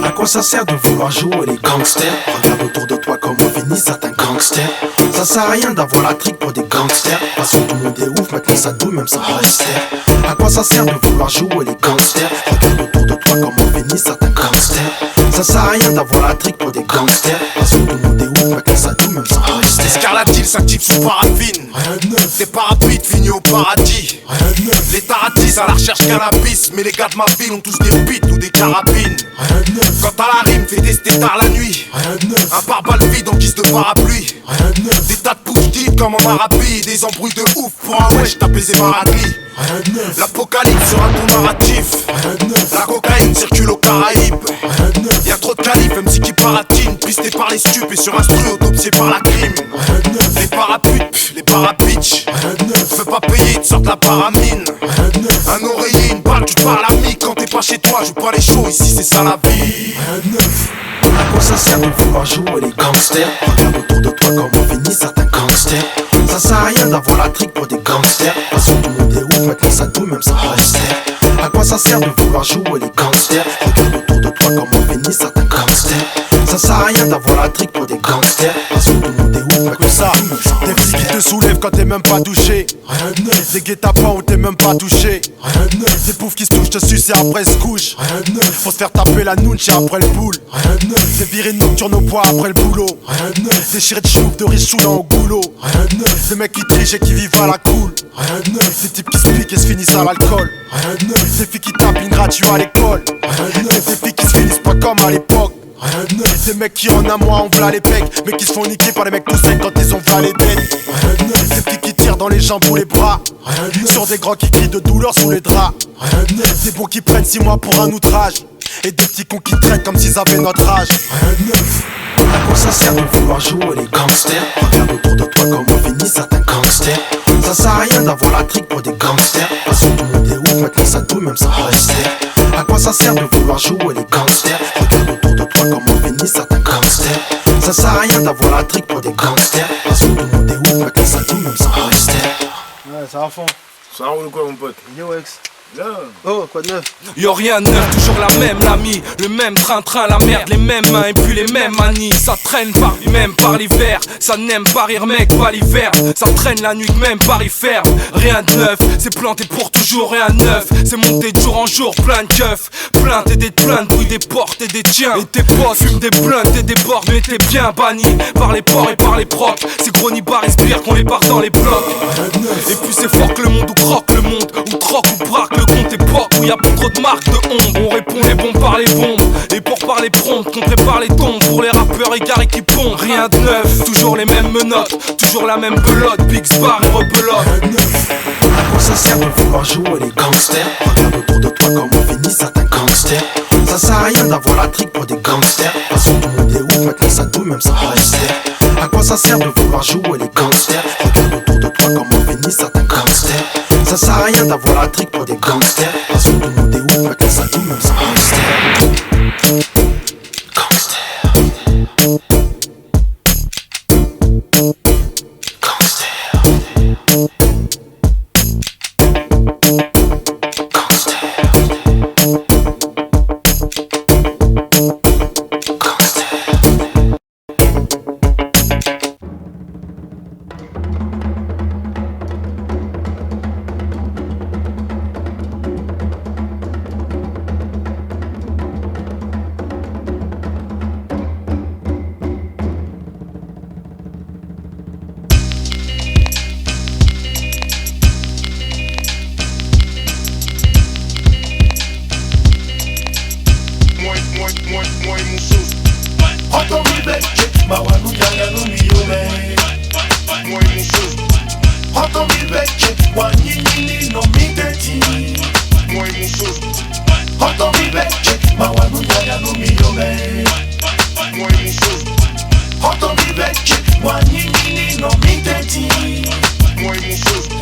À quoi ça sert de vouloir jouer les gangsters? Regarde autour de toi comment finissent certains gangsters. Ça sert à rien d'avoir la trique pour des gangsters. Parce que tout le monde est ouf, maintenant ça douille même sans holster. À quoi ça sert de vouloir jouer les gangsters? Regarde autour de toi comment finissent certains gangsters. Ça sert à rien d'avoir la trique pour des gangsters. Parce que tout le monde est ouf, maintenant ça douille même sans holster. Escarlate-t-il, ça type sous paraffine. Des parapluies finis au paradis. Les taratis à la recherche cannabis. Mais les gars de ma ville ont tous des bites ou des carabines. Quand t'as la rime, fais tester tard la nuit. Un pare-balles vide en guise de parapluie. Des tas de push deep comme en Arabie. Des embrouilles de ouf pour un wesh, t'as baisé Maragli. L'apocalypse sur un ton narratif. La cocaïne circule aux Caraïbes. Y'a trop de califs, MC qui paratine. Pisté par les stupes et sur un stru autopsié par la crime. Les paraputes, les parapitch. Fais pas payer, ils te sortent la paramine. Un oreiller, une balle, tu parles à mi. Quand t'es pas chez toi, joue pas les shows, ici c'est ça la vie. À quoi ça sert de vouloir jouer les gangsters? Regarde autour de toi comment finissent certains gangsters. Ça sert à rien d'avoir la trique pour des gangsters. Parce que tout le monde est ouf, maintenant ça douille même sans holster. À quoi ça sert de vouloir jouer les gangsters? Regarde autour de toi comment finissent certains gangsters. Ça sert à rien d'avoir la trique pour des gangsters. Parce que tout le monde est ouf, maintenant ça douille même sans holster. Des flics qui te soulèvent quand t'es même pas touché. Des guet-apens où t'es même pas touché. Des poufs qui se touchent, te sucent et après se couchent. Faut se faire taper la nounche et après le boule. Des virées nocturnes au poids après le boulot. Des chirés de chouf, de riches saoulant au goulot. Des mecs qui trichent et qui vivent à la cool. Des types qui se piquent et se finissent à l'alcool. Des filles qui tapent une gratuit à l'école. Des filles qui se finissent pas comme à l'époque. Des mecs qui en un mois ont v'là les pecs. Mais qui se font niquer par les mecs tout secs quand ils ont v'là les dettes. Des filles qui tirent dans les jambes ou les bras. Sur des grands qui crient de douleur sous les draps. Des bons qui prennent 6 mois pour un outrage. Et des petits cons qui traitent comme s'ils avaient notre âge. À quoi ça sert de vouloir jouer les gangsters? Regarde autour de toi comment finissent certains gangsters. Ça sert à rien d'avoir la trique pour des gangsters. Parce que tout le monde est ouf, maintenant ça douille même sans holster. À quoi ça sert de vouloir jouer les gangsters? Regarde autour de toi comment finissent certains gangsters. Ça sert à rien d'avoir la trique pour des gangsters. Parce que tout le monde est ouf, maintenant ça douille même sans holster. Ouais, ça va à fond. Ça roule quoi mon pote? Yo ex. Oh, quoi de neuf? Y'a rien de neuf, toujours la même l'ami. Le même train-train, la merde, les mêmes mains et puis les mêmes manies. Ça traîne par lui-même, par l'hiver. Ça n'aime pas rire mec, pas l'hiver. Ça traîne la nuit même Paris ferme. Rien de neuf, c'est planté pour toujours, rien de neuf. C'est monté de jour en jour, plein de keufs. Plaintes et des plaintes, bruit des portes et des tiens. Et tes potes fument des plaintes et des portes. Mais t'es bien banni par les porcs et par les procs. C'est gros nibards respire qu'on les barre dans les blocs. Et puis c'est fort que le monde ou croque le monde. Ou troque ou braque le compte époque. Où y'a plus trop de marques de honte. On répond les bons par les bombes. Et pour parler prompt, qu'on prépare les tombes. Pour les rappeurs égarés qui pompent. Rien de neuf, toujours les mêmes menottes. Toujours la même pelote, Big Bar et rebelote. À quoi ça sert de vouloir jouer les gangsters? Regarde autour de toi comment finissent certains gangsters. Ça sert à rien d'avoir la trique pour des gangsters. De toute façon tout le monde est ouf, maintenant ça douille même sans rester. À quoi ça sert de vouloir jouer les gangsters? Regarde autour de toi comment finissent certains gangsters. Ça sert à rien d'avoir la trique pour des gangsters. De toute façon tout le monde est ouf, maintenant ça douille même sans rester. Gangster.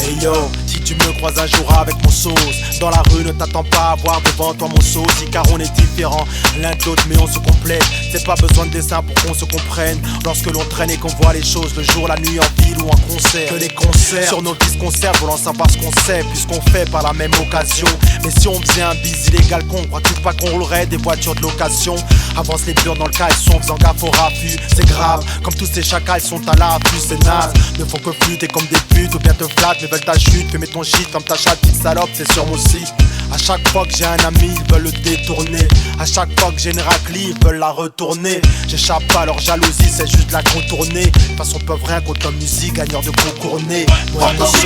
Hey yo, si tu me croises un jour avec mon sauce dans la rue, ne t'attends pas à voir devant toi mon sosie, car on est différents l'un de l'autre mais on se complète. C'est pas besoin de dessin pour qu'on se comprenne. Lorsque l'on traîne et qu'on voit les choses le jour, la nuit, en ville ou en concert. Que les concerts sur nos vies se conservent, voulant savoir ce qu'on sait, puisqu'on fait par la même occasion. Mais si on faisait un bis illégal con, crois-tu pas qu'on roulerait des voitures de location? Avance les purs dans le caleçon, faisant gaffe au raffut. C'est grave, comme tous ces chacals sont à l'affût, c'est naze. Ne font que flûter comme des putes ou bien te flattent, mais veulent ta chute. Fais ton shit comme ta chatte, petite salope, c'est sur moi aussi. À chaque fois que j'ai un ami, ils veulent le détourner. À chaque fois que j'ai une raclie, ils veulent la retourner. J'échappe pas à leur jalousie, c'est juste la contourner. De toute façon, peuvent rien contre la musique, gagneur de concours né. Moi, mon sauce.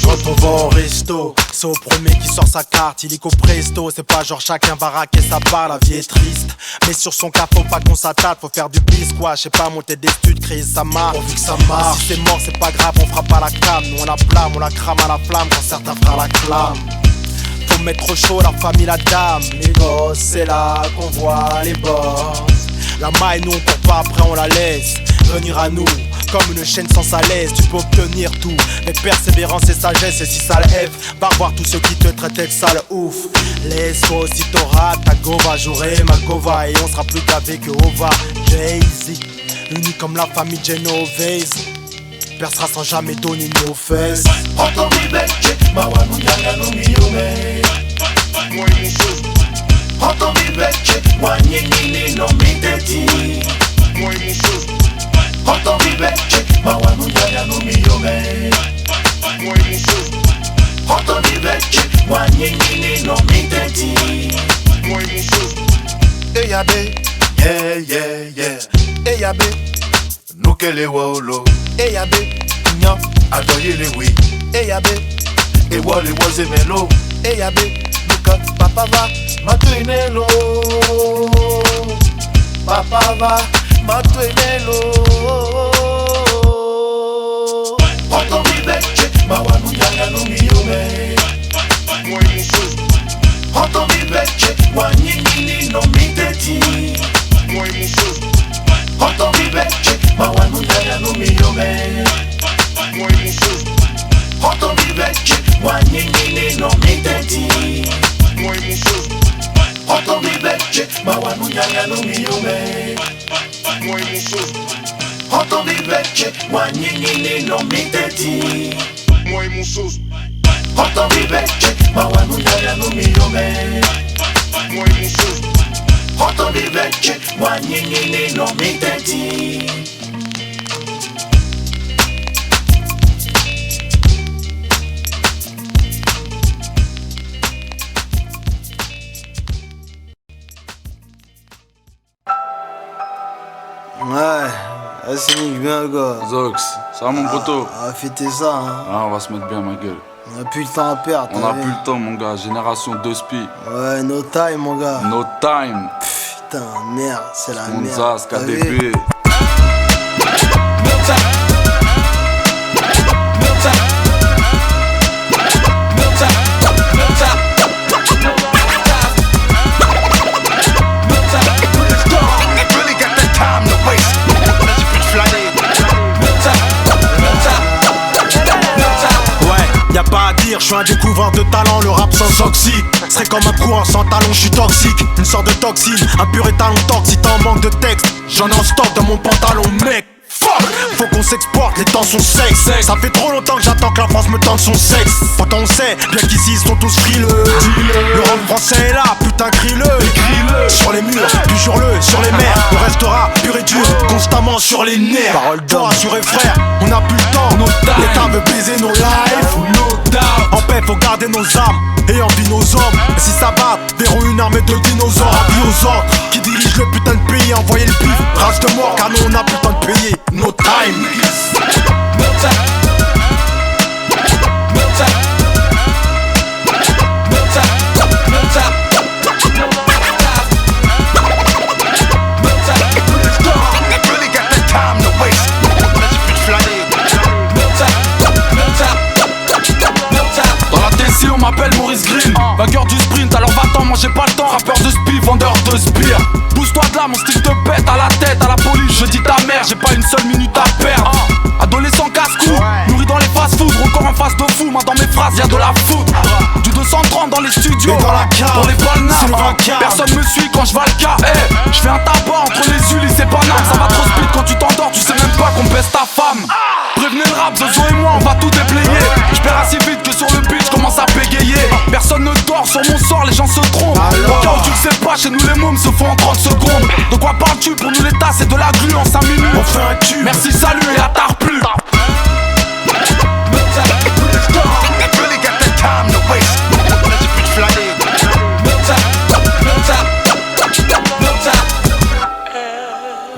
Quand on va au resto, c'est au premier qui sort sa carte, illico presto. C'est pas genre chacun va raquer sa part, la vie est triste. Mais sur son cas faut pas qu'on s'attarde, faut faire du bis quoi. Je sais pas, monter des studs, créer sa marque. Pourvu que ça marche, si c'est mort c'est pas grave, on fera pas la cam. Nous on la blâme, on la crame à la flamme quand certains frères la clament. Faut mettre au chaud la famille, la dame. Les gosses, c'est là qu'on voit les boss. La maille nous on court pas après on la laisse venir à nous. Comme une chaîne sans salaise, tu peux obtenir tout. Mais persévérance et sagesse, et si ça lève, va voir tous ceux qui te traitaient de sale ouf. Laisse-toi aussi t'auras ta gova, j'aurai ma gova. Et on sera plus gavé que Ova. Jay-Z, unis comme la famille Genovese. Percera sans jamais donner nos fesses. Eyabe, yeah, yeah, yeah. Eyabe, nukele wolo. Eyabe, nya, adoyele wi. Eyabe, ewole woze melo. Eyabe, nuka, papa va, matuinelo. Papa va, matuinelo. Oto viveche, mawanu nyanga numiyume. Oto viveche, wanyingini no miteti. Oto viveche, mawanu nyanga numiyume. Otobibeche, wanyingine no miteti. Otobibeche, mawanunyanya no miyume. Otobibeche, wanyingine no miteti. Otobibeche, mawanunyanya no miyume. Otobibeche, wanyingine no miteti. Ouais, c'est nique bien, gars. Zox, ça va mon poteau? On va fêter ça, hein. Ah, on va se mettre bien, ma gueule. On a plus le temps à perdre. On a plus le temps, mon gars. Génération 2 spi. Ouais, no time, mon gars. No time. Putain, merde, c'est la merde. Monzas, KDB. Y'a pas à dire, je suis un découvreur de talent, le rap sans oxy serait comme un coureur sans talon, je suis toxique. Une sorte de toxine, un pur étalon torque. Si t'es en manque de texte, j'en ai en stock dans mon pantalon, mec. Fuck, faut qu'on s'exporte, les temps sont secs. Ça fait trop longtemps que j'attends que la France me tente son sexe. Pourtant on sait, bien qu'ici ils sont tous frileux. Le rap français est là, putain crie-le. Sur les murs, du jour-le, sur les mers. On restera pur et dur, constamment sur les nerfs. Parole d'homme, assuré frère, on a plus le temps. L'État veut baiser nos lives. En paix, faut garder nos âmes et en vie nos hommes. Et si ça bat, verront une armée de dinosaures. Avis aux ordres qui dirigent le putain de pays. Envoyez le pif, race de mort, car nous on a plus le temps de payer. No time. On m'appelle Maurice Green, vainqueur du sprint, alors va-t'en, moi j'ai pas le temps, rappeur de spi, vendeur de spire. Pousse-toi de là, mon style te pète à la tête, à la police, je dis ta mère, j'ai pas une seule minute à perdre. Adolescent casse-cou, nourri dans les fast-food, encore en face de fou, moi dans mes phrases y'a de la foot. Du 230 dans les studios, dans la cave, pour les c'est le balles vainqueur. personne me suit quand je vais le cas. Je fais un tabac entre les Ulis et Paname, ça va trop speed quand tu t'endors, tu sais même pas qu'on baisse ta femme. Prévenez le rap, Zozo et moi on va tout déblayer. Je perds assez vite que sur le beat, je commence à bégayer. Personne ne dort sur mon sort, les gens se trompent. Au cas où tu le sais pas, chez nous les mômes se font en 30 secondes. De quoi parles-tu? Pour nous l'état c'est de la glu en 5 minutes. On fait un tube. Merci, salut et à tard plus.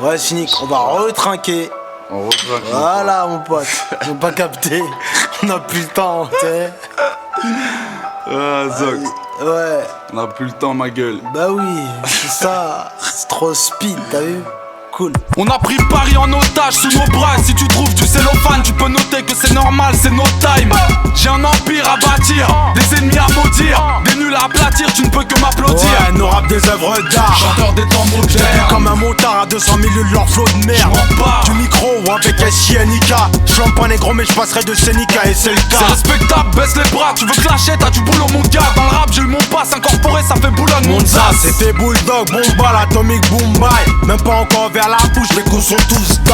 Ouais, cynique, on va retrinquer. On retraque. Voilà, mon pote. Ils ont pas capté. On a plus le temps, tu sais. Ah, Zox. Ouais, On a plus le temps, ma gueule. bah oui, c'est ça. C'est trop speed, t'as vu? Cool. On a pris Paris en otage sous nos bras. Si tu trouves du cellophane, tu peux noter que c'est normal, c'est no time. J'ai un empire à bâtir, des ennemis à maudire, des nuls à aplatir, tu ne peux que m'applaudir. Ouais, nos rap des œuvres d'art. Chanteur des temps modernes, Comme un motard à 200 000 de leur flot de merde. Je m'en bats. Du micro ou avec SINK. J'suis pas négro mais j'passerai de Senica et c'est le c'est cas. respectable, baisse les bras, tu veux clasher, t'as du boulot mon gars. Dans le rap j'ai eu mon pass incorporé, ça fait Boulogne mon Ça zas. c'était Bulldog, Bomba, l'atomique Boombai. Même pas encore vers la bouche, les coups sont tous die.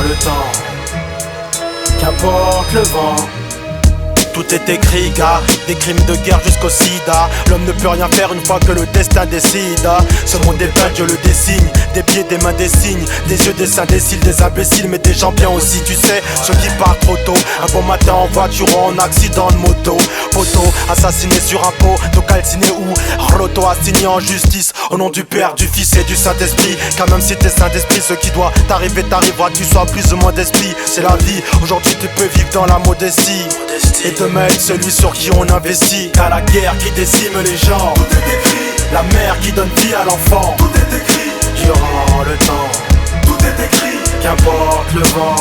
le temps, qu'importe le vent. Tout est écrit, gars, des crimes de guerre jusqu'au sida. L'homme ne peut rien faire une fois que le destin décide. Ce monde est peint, je le dessine. Des pieds, des mains, des signes. Des yeux, des seins, des cils, des imbéciles. Mais des gens bien aussi, tu sais, ceux qui partent trop tôt. Un bon matin en voiture ou en accident de moto. Poteau, assassiné sur un poteau calciné ou Roto assigné en justice. Au nom du Père, du Fils et du Saint-Esprit. Car même si t'es Saint-Esprit, ce qui doit t'arriver t'arrivera. Tu sois plus ou moins d'esprit, c'est la vie. Aujourd'hui tu peux vivre dans la modestie. Et demain être celui sur qui on investit. Car la guerre qui décime les gens, tout est écrit. La mère qui donne vie à l'enfant, tout est écrit. Durant le temps, tout est écrit. Qu'importe le vent,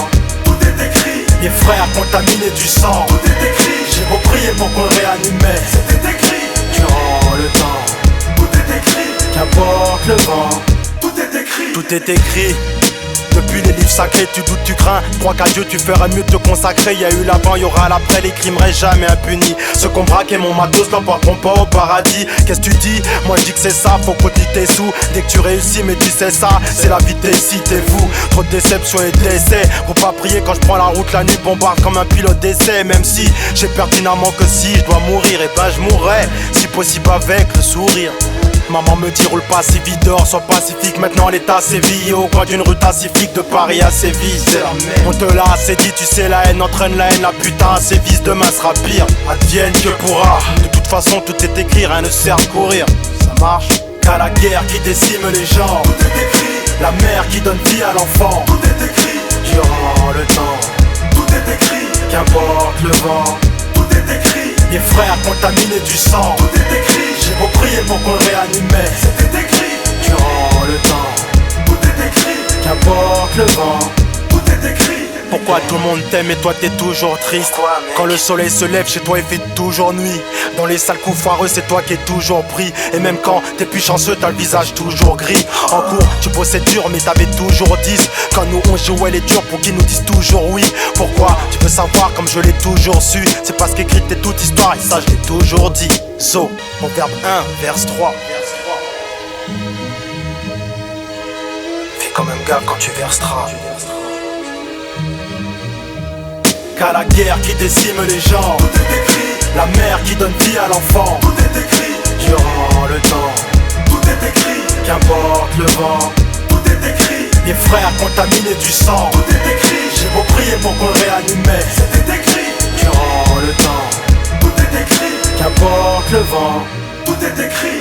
tout est écrit. Les frères contaminés du sang, tout est écrit. J'ai beau prier pour qu'on le réanimait, c'était écrit. Durant le temps, tout est écrit. Qu'importe le vent, tout est écrit. Tout est écrit. Depuis les livres sacrés, tu doutes, tu crains. Crois qu'à Dieu tu ferais mieux de te consacrer. Y'a eu l'avant, y'aura l'après, les crimes restent jamais impunis. Ceux qu'on braqué mon matos n'emporteront pas au paradis. Qu'est-ce que tu dis? Moi je dis que c'est ça, faut cotiser tes sous. Dès que tu réussis, mais tu sais ça, c'est la vie d'ici, t'es fou. Trop de déceptions et d'essais. Faut pas prier quand je prends la route la nuit, bombarde comme un pilote d'essai. Même si j'ai pertinemment que si je dois mourir, et ben je mourrai, si possible avec le sourire. Maman me dit roule pas si vite, dehors sois pacifique. Maintenant l'état sévit au coin d'une rue pacifique de Paris à Séville. On te l'a assez dit, tu sais la haine entraîne la haine. La putain sévice, demain sera pire. Advienne que pourra. De toute façon tout est écrit, rien ne sert à courir. Ça marche. Qu'à la guerre qui décime les gens, tout est écrit. La mère qui donne vie à l'enfant, tout est écrit. Durant le temps, tout est écrit. Qu'importe le vent, tout est écrit. Les frères contaminés du sang, tout est écrit. J'ai beau prier pour qu'on le réanimait, c'était écrit. Durant le temps, tout est écrit. Qu'importe le vent, tout est écrit. Pourquoi tout le monde t'aime et toi t'es toujours triste? Quand le soleil se lève chez toi il fait toujours nuit. Dans les sales coups foireux c'est toi qui es toujours pris. Et même quand t'es plus chanceux t'as le visage toujours gris. En cours tu bossais dur mais t'avais toujours 10. Quand nous on jouait les durs pour qu'ils nous disent toujours oui. Pourquoi? Tu peux savoir comme je l'ai toujours su. C'est parce qu'écrite est toute histoire et ça je l'ai toujours dit. So, mon verbe 1, verse 3. Fais quand même gaffe quand tu verseras. Qu'à la guerre qui décime les gens, tout est écrit. La mère qui donne vie à l'enfant, tout est écrit. Durant le temps, tout est écrit. Qu'importe le vent, tout est écrit. Les frères contaminés du sang, tout est écrit. J'ai beau prier pour qu'on le réanimait, c'était écrit. Durant le temps, tout est écrit. Qu'importe le vent, tout est écrit.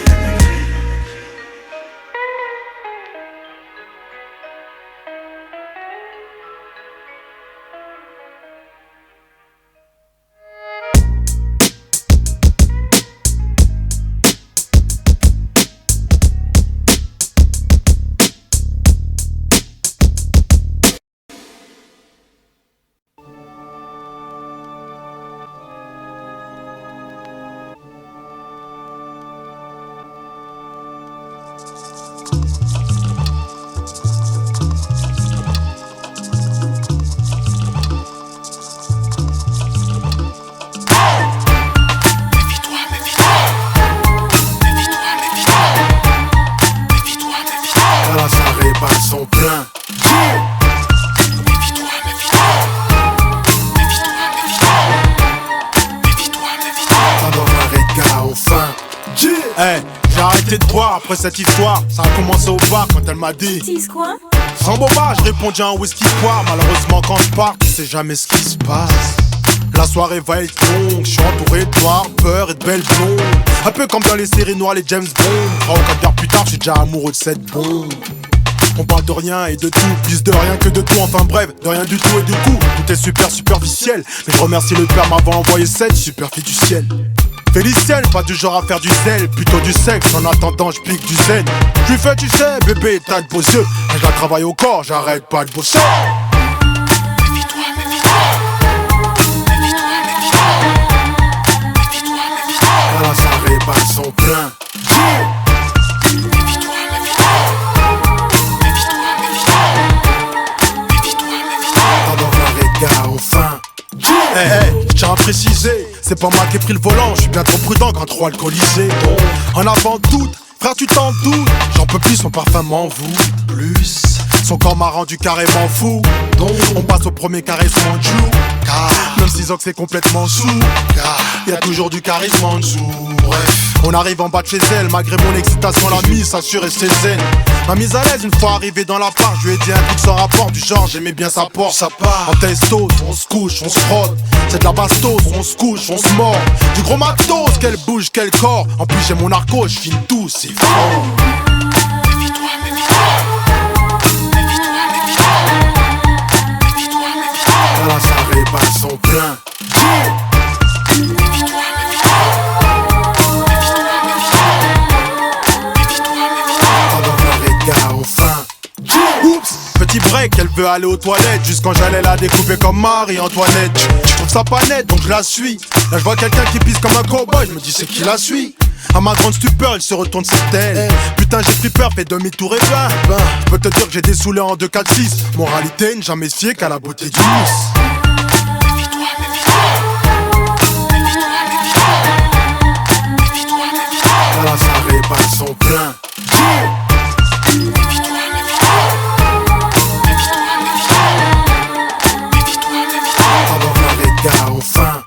J'ai arrêté de boire après cette histoire. Ça a commencé au bar quand elle m'a dit quoi? sans bobage, j'ai répondu à un whisky poire. Malheureusement quand je pars, tu sais jamais ce qui se passe. La soirée va être longue, je suis entouré de noirs, peur et de belles blondes. Un peu comme dans les séries noires, les James Bond. 3 ou 4 heures plus tard, je suis déjà amoureux de cette bombe. On parle de rien et de tout, plus de rien que de tout, enfin bref, de rien du tout et du coup, tout est super superficiel. Mais je remercie le père m'avoir envoyé cette super fille du ciel. Félicienne, pas du genre à faire du zèle, plutôt du sexe, en attendant je pique du zen. Je lui fais tu sais, bébé, t'as de beaux yeux, je la travaille au corps, j'arrête pas de bosser. Méfie-toi, méfie-toi. Méfie-toi, méfie-toi. Méfie-toi, méfie-toi. Voilà, ça rébats son plein. Méfie-toi, méfie-toi. Méfie-toi, méfie-toi. Méfie-toi, méfie-toi. Pendant un regard enfin. Je tiens à préciser, c'est pas moi qui ai pris le volant, je suis bien trop prudent quand trop alcoolisé. En avant toute, frère tu t'en doutes, j'en peux plus, son parfum m'envoûte. Plus, Son corps m'a rendu carrément fou. Donc on passe au premier caressement de jour. Même si Zox est complètement sous, y'a toujours du charisme en dessous. Bref, on arrive en bas de chez elle. Malgré mon excitation, la mise s'assure rester zen. M'a mise à l'aise une fois arrivé dans la part. Je lui ai dit un truc sans rapport du genre j'aimais bien sa porte. En testos, on se couche, on se frotte. C'est de la bastos, on se couche, on se mord. Du gros matos, qu'elle bouge, quel corps. En plus j'ai mon arco, je filme tout, c'est fort. Méfie-toi, méfie-toi. Voilà, ça répare son plein. Oups, petit break, elle veut aller aux toilettes. Juste quand j'allais la découper comme Marie-Antoinette. Je trouve ça pas net, donc je la suis. Là je vois quelqu'un qui pisse comme un cowboy, je me dis c'est qui la suit. À ma grande stupeur, elle se retourne, c'est elle. Putain j'ai pris peur, fait demi-tour et ben. Je peux te dire que j'ai dessoulé en 2, 4, 6. Moralité, ne jamais se fier qu'à la beauté du Nice. Méfie-toi, méfie-toi. Méfie-toi, méfie-toi. Méfie-toi, méfie-toi. Voilà, ça répare son plein. Enfin.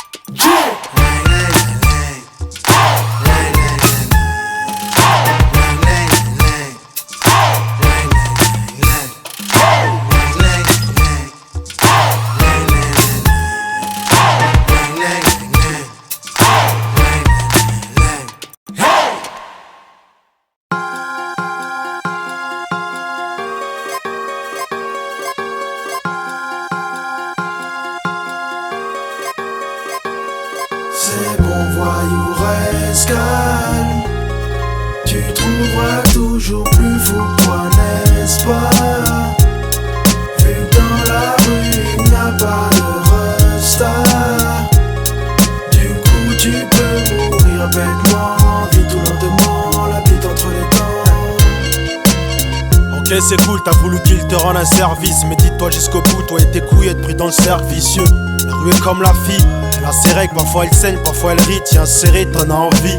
C'est bon voyou, reste calme. Tu trouveras toujours plus fou que toi, n'est-ce pas? Vu que dans la rue il n'y a pas de resta. Du coup tu peux mourir bêtement. Vis tout lentement, la bite entre les dents. Ok c'est cool, t'as voulu qu'il te rende un service. Mais dis-toi jusqu'au bout, toi et tes couilles être pris dans le cercle vicieux. La rue est comme la fille, elle a ses règles, parfois elle saigne, parfois elle rit. Tiens serré, t'en as envie.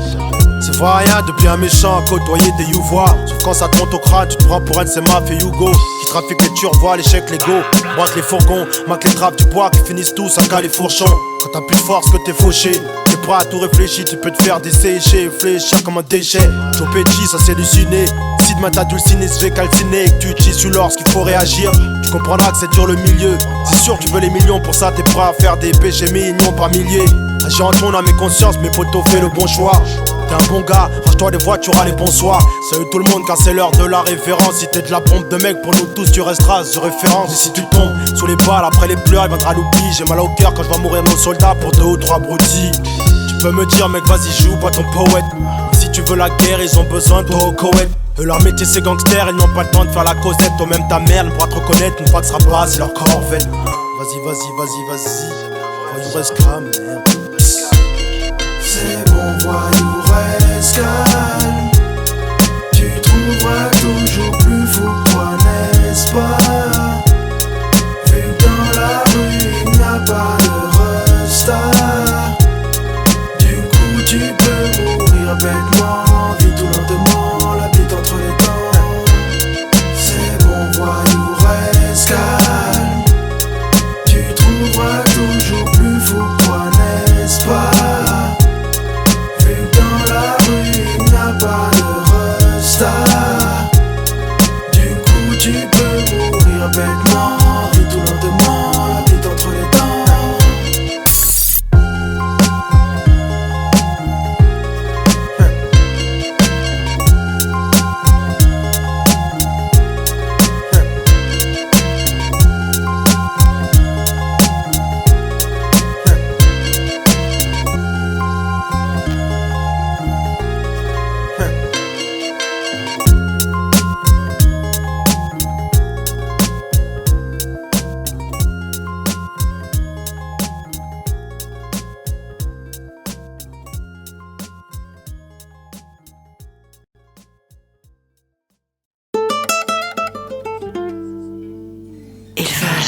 C'est vrai rien depuis un méchant à côtoyer des youvois. Sauf quand ça te monte au crâne, tu te prends pour un de ces mafieux Hugo qui trafiquent les turbois, les chèques légaux. Braque les fourgons, maque les trappes du bois qui finissent tous à cas les fourchons. Quand t'as plus de force que t'es fauché, t'es prêt à tout réfléchir, tu peux te faire dessécher, fléchir comme un déchet. Choper de ça c'est halluciné. Si demain t'as dulciné, se fait calciner et que tu utilises sur lorsqu'il faut réagir, tu comprendras que c'est dur le milieu. C'est sûr tu veux les millions, pour ça t'es prêt à faire des péchés millions par milliers. Agis en ton âme et conscience, mes potos fais le bon choix. T'es un bon gars, range-toi des voitures, allez bonsoir. Salut tout le monde car c'est l'heure de la référence. Si t'es de la pompe de mec, pour nous tous tu resteras de référence. Et si tu tombes sous les balles, après les pleurs, il viendra l'oubli. J'ai mal au cœur quand je vois mourir nos soldats pour 2 ou 3 broutilles. Tu peux me dire mec vas-y joue pas ton poète. Si tu veux la guerre, ils ont besoin de toi au Koweït. Leur métier c'est gangster, ils n'ont pas le temps de faire la causette. Toi-même ta mère ne pourra te reconnaître une fois que sera passé leur corvette. Vas-y, vas-y, vas-y, vas-y. Voyou reste calme, merde. C'est bon voyou, reste calme. Tu trouveras toujours plus fou que toi, n'est-ce pas? Vu que dans la rue il n'y a pas de resta. Du coup tu peux mourir bêtement. Vis tout lentement, la bite entre les dents. C'est bon voyou, reste calme. Tu trouveras toujours plus fou que toi, n'est-ce pas? Pas de resta. Du coup tu peux mourir bêtement. Vis tout lentement, la bite entre les dents.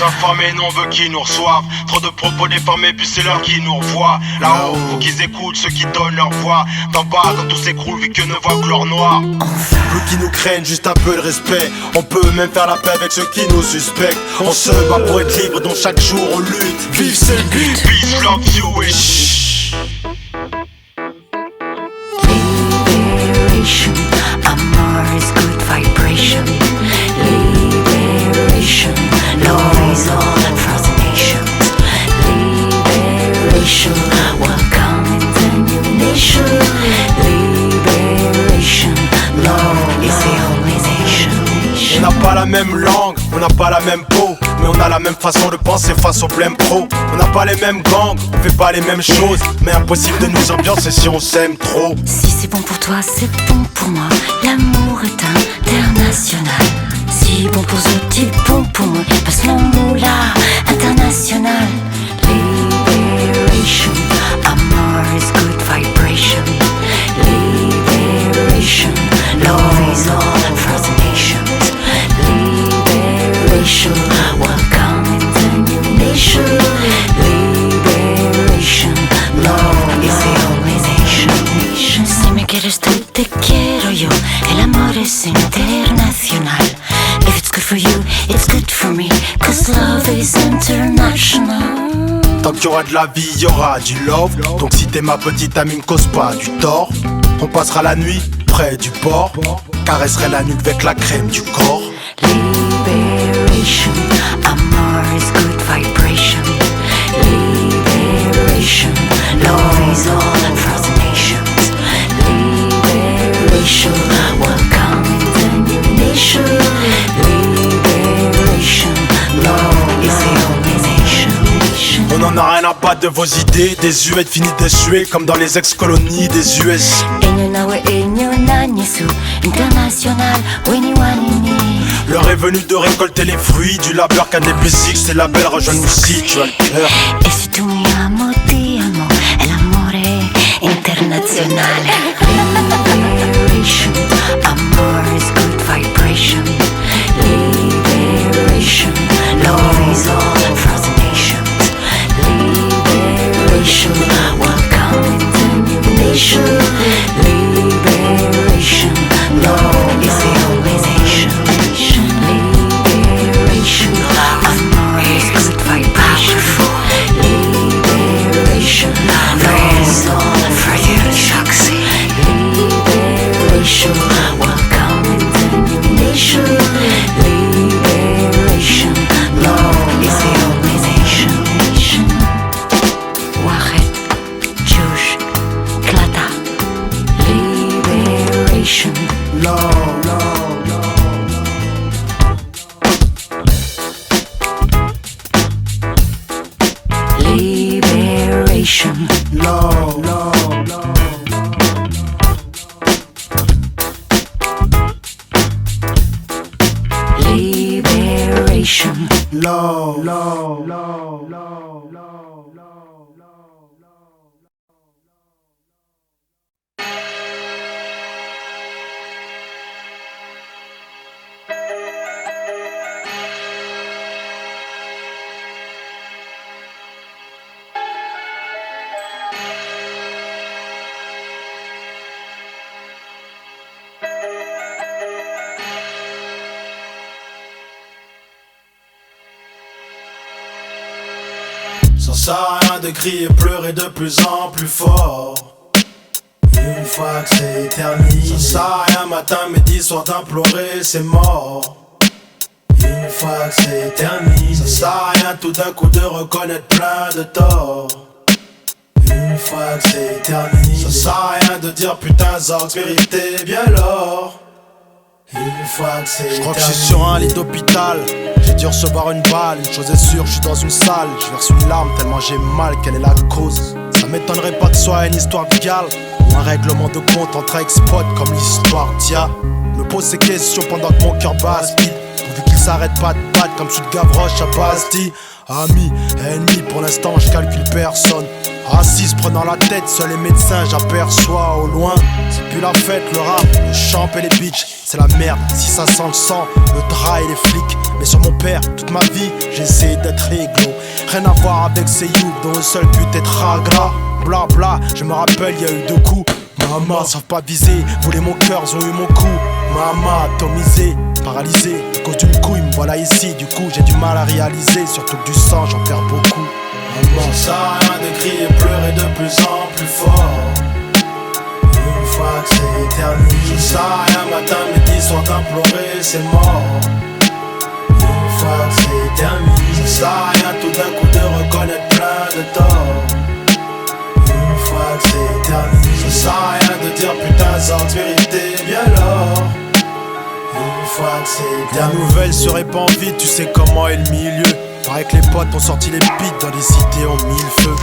nous informer, non, on veut qu'ils nous reçoivent. Trop de propos déformés, puis c'est l'heure qui nous revoit. Là-haut, faut qu'ils écoutent ceux qui donnent leur voix. D'en bas, quand tout s'écroule, vu que ne voient que leur noir. Plus qu'ils nous craignent, juste un peu de respect. On peut même faire la paix avec ceux qui nous suspectent. On se bat pour être libre, dont chaque jour on lutte. Vive, c'est le but. Peace, love you et shh. Liberation, amor is good vibration. Liberation, love is all frozen nations. Liberation, welcome in the new nation. Liberation, love is the only nation. On n'a pas la même langue, on n'a pas la même peau, mais on a la même façon de penser face au blême pro. On n'a pas les mêmes gangs, on fait pas les mêmes choses, mais impossible de nous ambiancer si on s'aime trop. Si c'est bon pour toi, c'est bon pour moi. L'amour est international. Si bon pour eux, il bon pour moi. Passe mon mot là, international. Liberation, amor is good vibration. Liberation, love is all frozen nations. Liberation, welcome in the new nation. Liberation, love is the only nation. Si me quieres tú, te quiero yo. El amor es internacional. If it's good for you, it's good for me. Cause love is international. Tant qu'il y aura de la vie, il y aura du love. Donc si t'es ma petite amie, me cause pas du tort. On passera la nuit près du port. Caresserai la nuque avec la crème du corps. Liberation, amor is good vibration. Liberation, love is all frozen nations. Liberation, welcome in the new nation. Liberation, love is the only nation. On n'en a rien à battre de vos idées. Des US finis désuets comme dans les ex-colonies des US. L'heure est venue de récolter les fruits du labeur qu'a des musiques. Ces labels rejoignent-nous si tu as le cœur. E si tu mi amo, ti amo. El amore internazionale. Liberation, amor is good vibration. Liberation, love is all frozen nations. Liberation, welcome in the new nation. Liberation, love is the only nation. Liberation, amor is good vibration. Liberation, love is all for you, Shucks. Liberation, welcome in the new nation. Liberation, love is the only nation. Wahed, Jush, Klata. Liberation, Love, love, liberation. love, love, Liberation, love, love, love, love, love. Ça sert à rien de crier, pleurer de plus en plus fort. Une fois que c'est éternisé. Ça sert à rien matin, midi, soir d'implorer, c'est mort. Une fois que c'est éternisé. Ça sert à rien tout d'un coup de reconnaître plein de torts. Une fois que c'est éternisé. Ça sert à rien de dire putain Zox, méritez bien l'or. Une fois que c'est je crois que je suis sur un lit d'hôpital. J'ai dû recevoir une balle. Une chose est sûre, je suis dans une salle. Je verse une larme tellement j'ai mal. Quelle est la cause? Ça m'étonnerait pas que ce soit une histoire de gal ou un règlement de compte entre ex-potes comme l'histoire d'Ia. Me pose ces questions pendant que mon cœur bat speed. Pourvu qu'il s'arrête pas de battre comme sous de Gavroche à Bastille. Amis, ennemis, pour l'instant je calcule personne. Assise prenant la tête, seuls les médecins j'aperçois au loin. C'est plus la fête, le rap, le champ et les bitches. C'est la merde, si ça sent le sang, le drap et les flics. Mais sur mon père, toute ma vie, j'ai essayé d'être réglo. Rien à voir avec ces youths dont le seul but est ragra. Bla bla, je me rappelle, y a eu 2 coups. Maman, savent pas viser, voulaient mon cœur, ils ont eu mon coup. Maman, atomisé, paralysé, à cause d'une couille, me voilà ici. Du coup, j'ai du mal à réaliser, surtout que du sang, j'en perds beaucoup. Maman, ça sert à rien de crier, pleurer de plus en plus fort. Une fois que c'est terminé, ça sert à rien, matin, midi, soir d'implorer, c'est mort. Une fois que c'est terminé, ça sert à rien tout d'un coup de reconnaître plein de torts. Une fois que c'est terminé, ça sert à rien de dire putain, sorte vérité, bien alors. Une fois que c'est terminé, la nouvelle se répand vite, tu sais comment est le milieu. Pareil que les potes ont sorti les bites dans les cités en mille feux.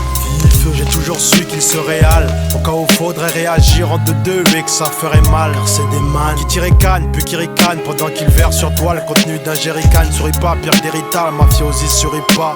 J'ai toujours su qu'il se réal. Au cas où faudrait réagir entre deux et que ça ferait mal. Car c'est des man qui tirent canne, puis qui ricanent pendant qu'ils versent sur toi le contenu d'un jerrycan. Souris pas, pire que des ritas, mafiosi souris pas.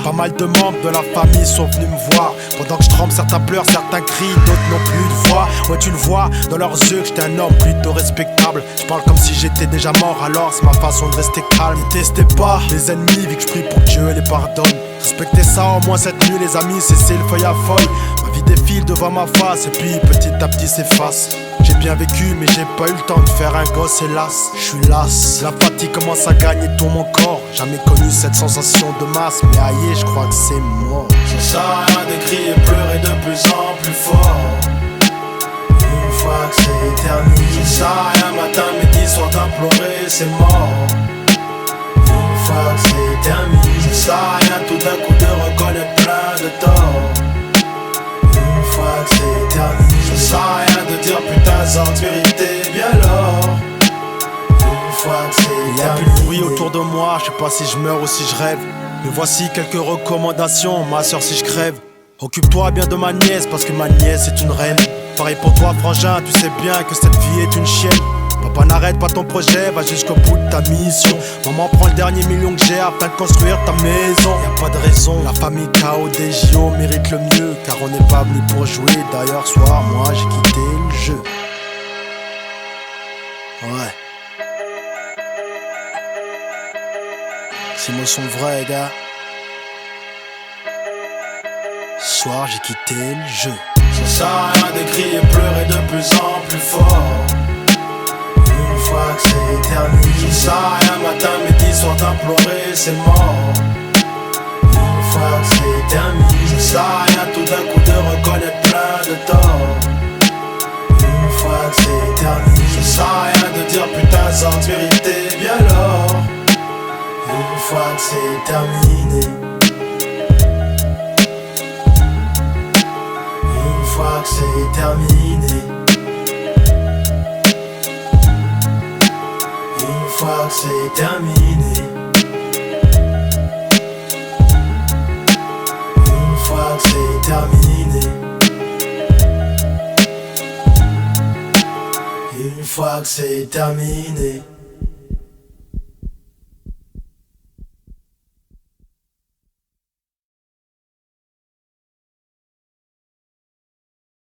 Pas mal de membres de la famille sont venus me voir. Pendant que je tremble, certains pleurent, certains crient, d'autres n'ont plus de voix. Ouais, tu le vois dans leurs yeux que j'étais un homme plutôt respectable. Je parle comme si j'étais déjà mort, alors c'est ma façon de rester calme. Détestez pas les ennemis, vu que je prie pour que Dieu les pardonne. Respectez ça, au moins cette nuit les amis, cessez le feuille à feuille. Ma vie défile devant ma face et puis petit à petit s'efface. J'ai bien vécu mais j'ai pas eu le temps de faire un gosse hélas. Je suis las, la fatigue commence à gagner tout mon corps. Jamais connu cette sensation de masse, mais aïe je crois que c'est mort. Ça sert à rien de crier, pleurer de plus en plus fort. Une fois que c'est terminé, ça sert à rien, matin, midi, soir d'implorer, c'est mort. Une fois que c'est terminé, ça sert à rien tout d'un coup de reconnaître plein de torts. Une fois que c'est terminé, ça sert à rien de dire putain, sorte vérité, bien alors. Une fois que c'est terminé, y'a plus de bruit autour de moi, je sais pas si je meurs ou si je rêve. Mais voici quelques recommandations, ma soeur si je crève. Occupe-toi bien de ma nièce parce que ma nièce est une reine. Pareil pour toi frangin, tu sais bien que cette vie est une chienne. Papa n'arrête pas ton projet, va jusqu'au bout de ta mission. Maman prend le dernier million que j'ai afin de construire ta maison. Y'a pas de raison, la famille KO des JO mérite le mieux. Car on n'est pas venu pour jouer, d'ailleurs soir moi j'ai quitté le jeu. Ouais. Ces mots sont vrais gars. Ce soir j'ai quitté le jeu. Ça sert à rien de crier, pleurer de plus en plus fort. Une fois que c'est terminé, ça sert à rien, matin, midi, soir d'implorer, c'est mort. Une fois que c'est terminé, ça sert à rien tout d'un coup de reconnaître plein de torts. Une fois que c'est terminé, ça sert à rien de dire putain, sorte vérité, bien alors. Une fois que c'est terminé, une fois que c'est terminé, une fois que c'est terminé, une fois que c'est terminé, une fois que c'est terminé.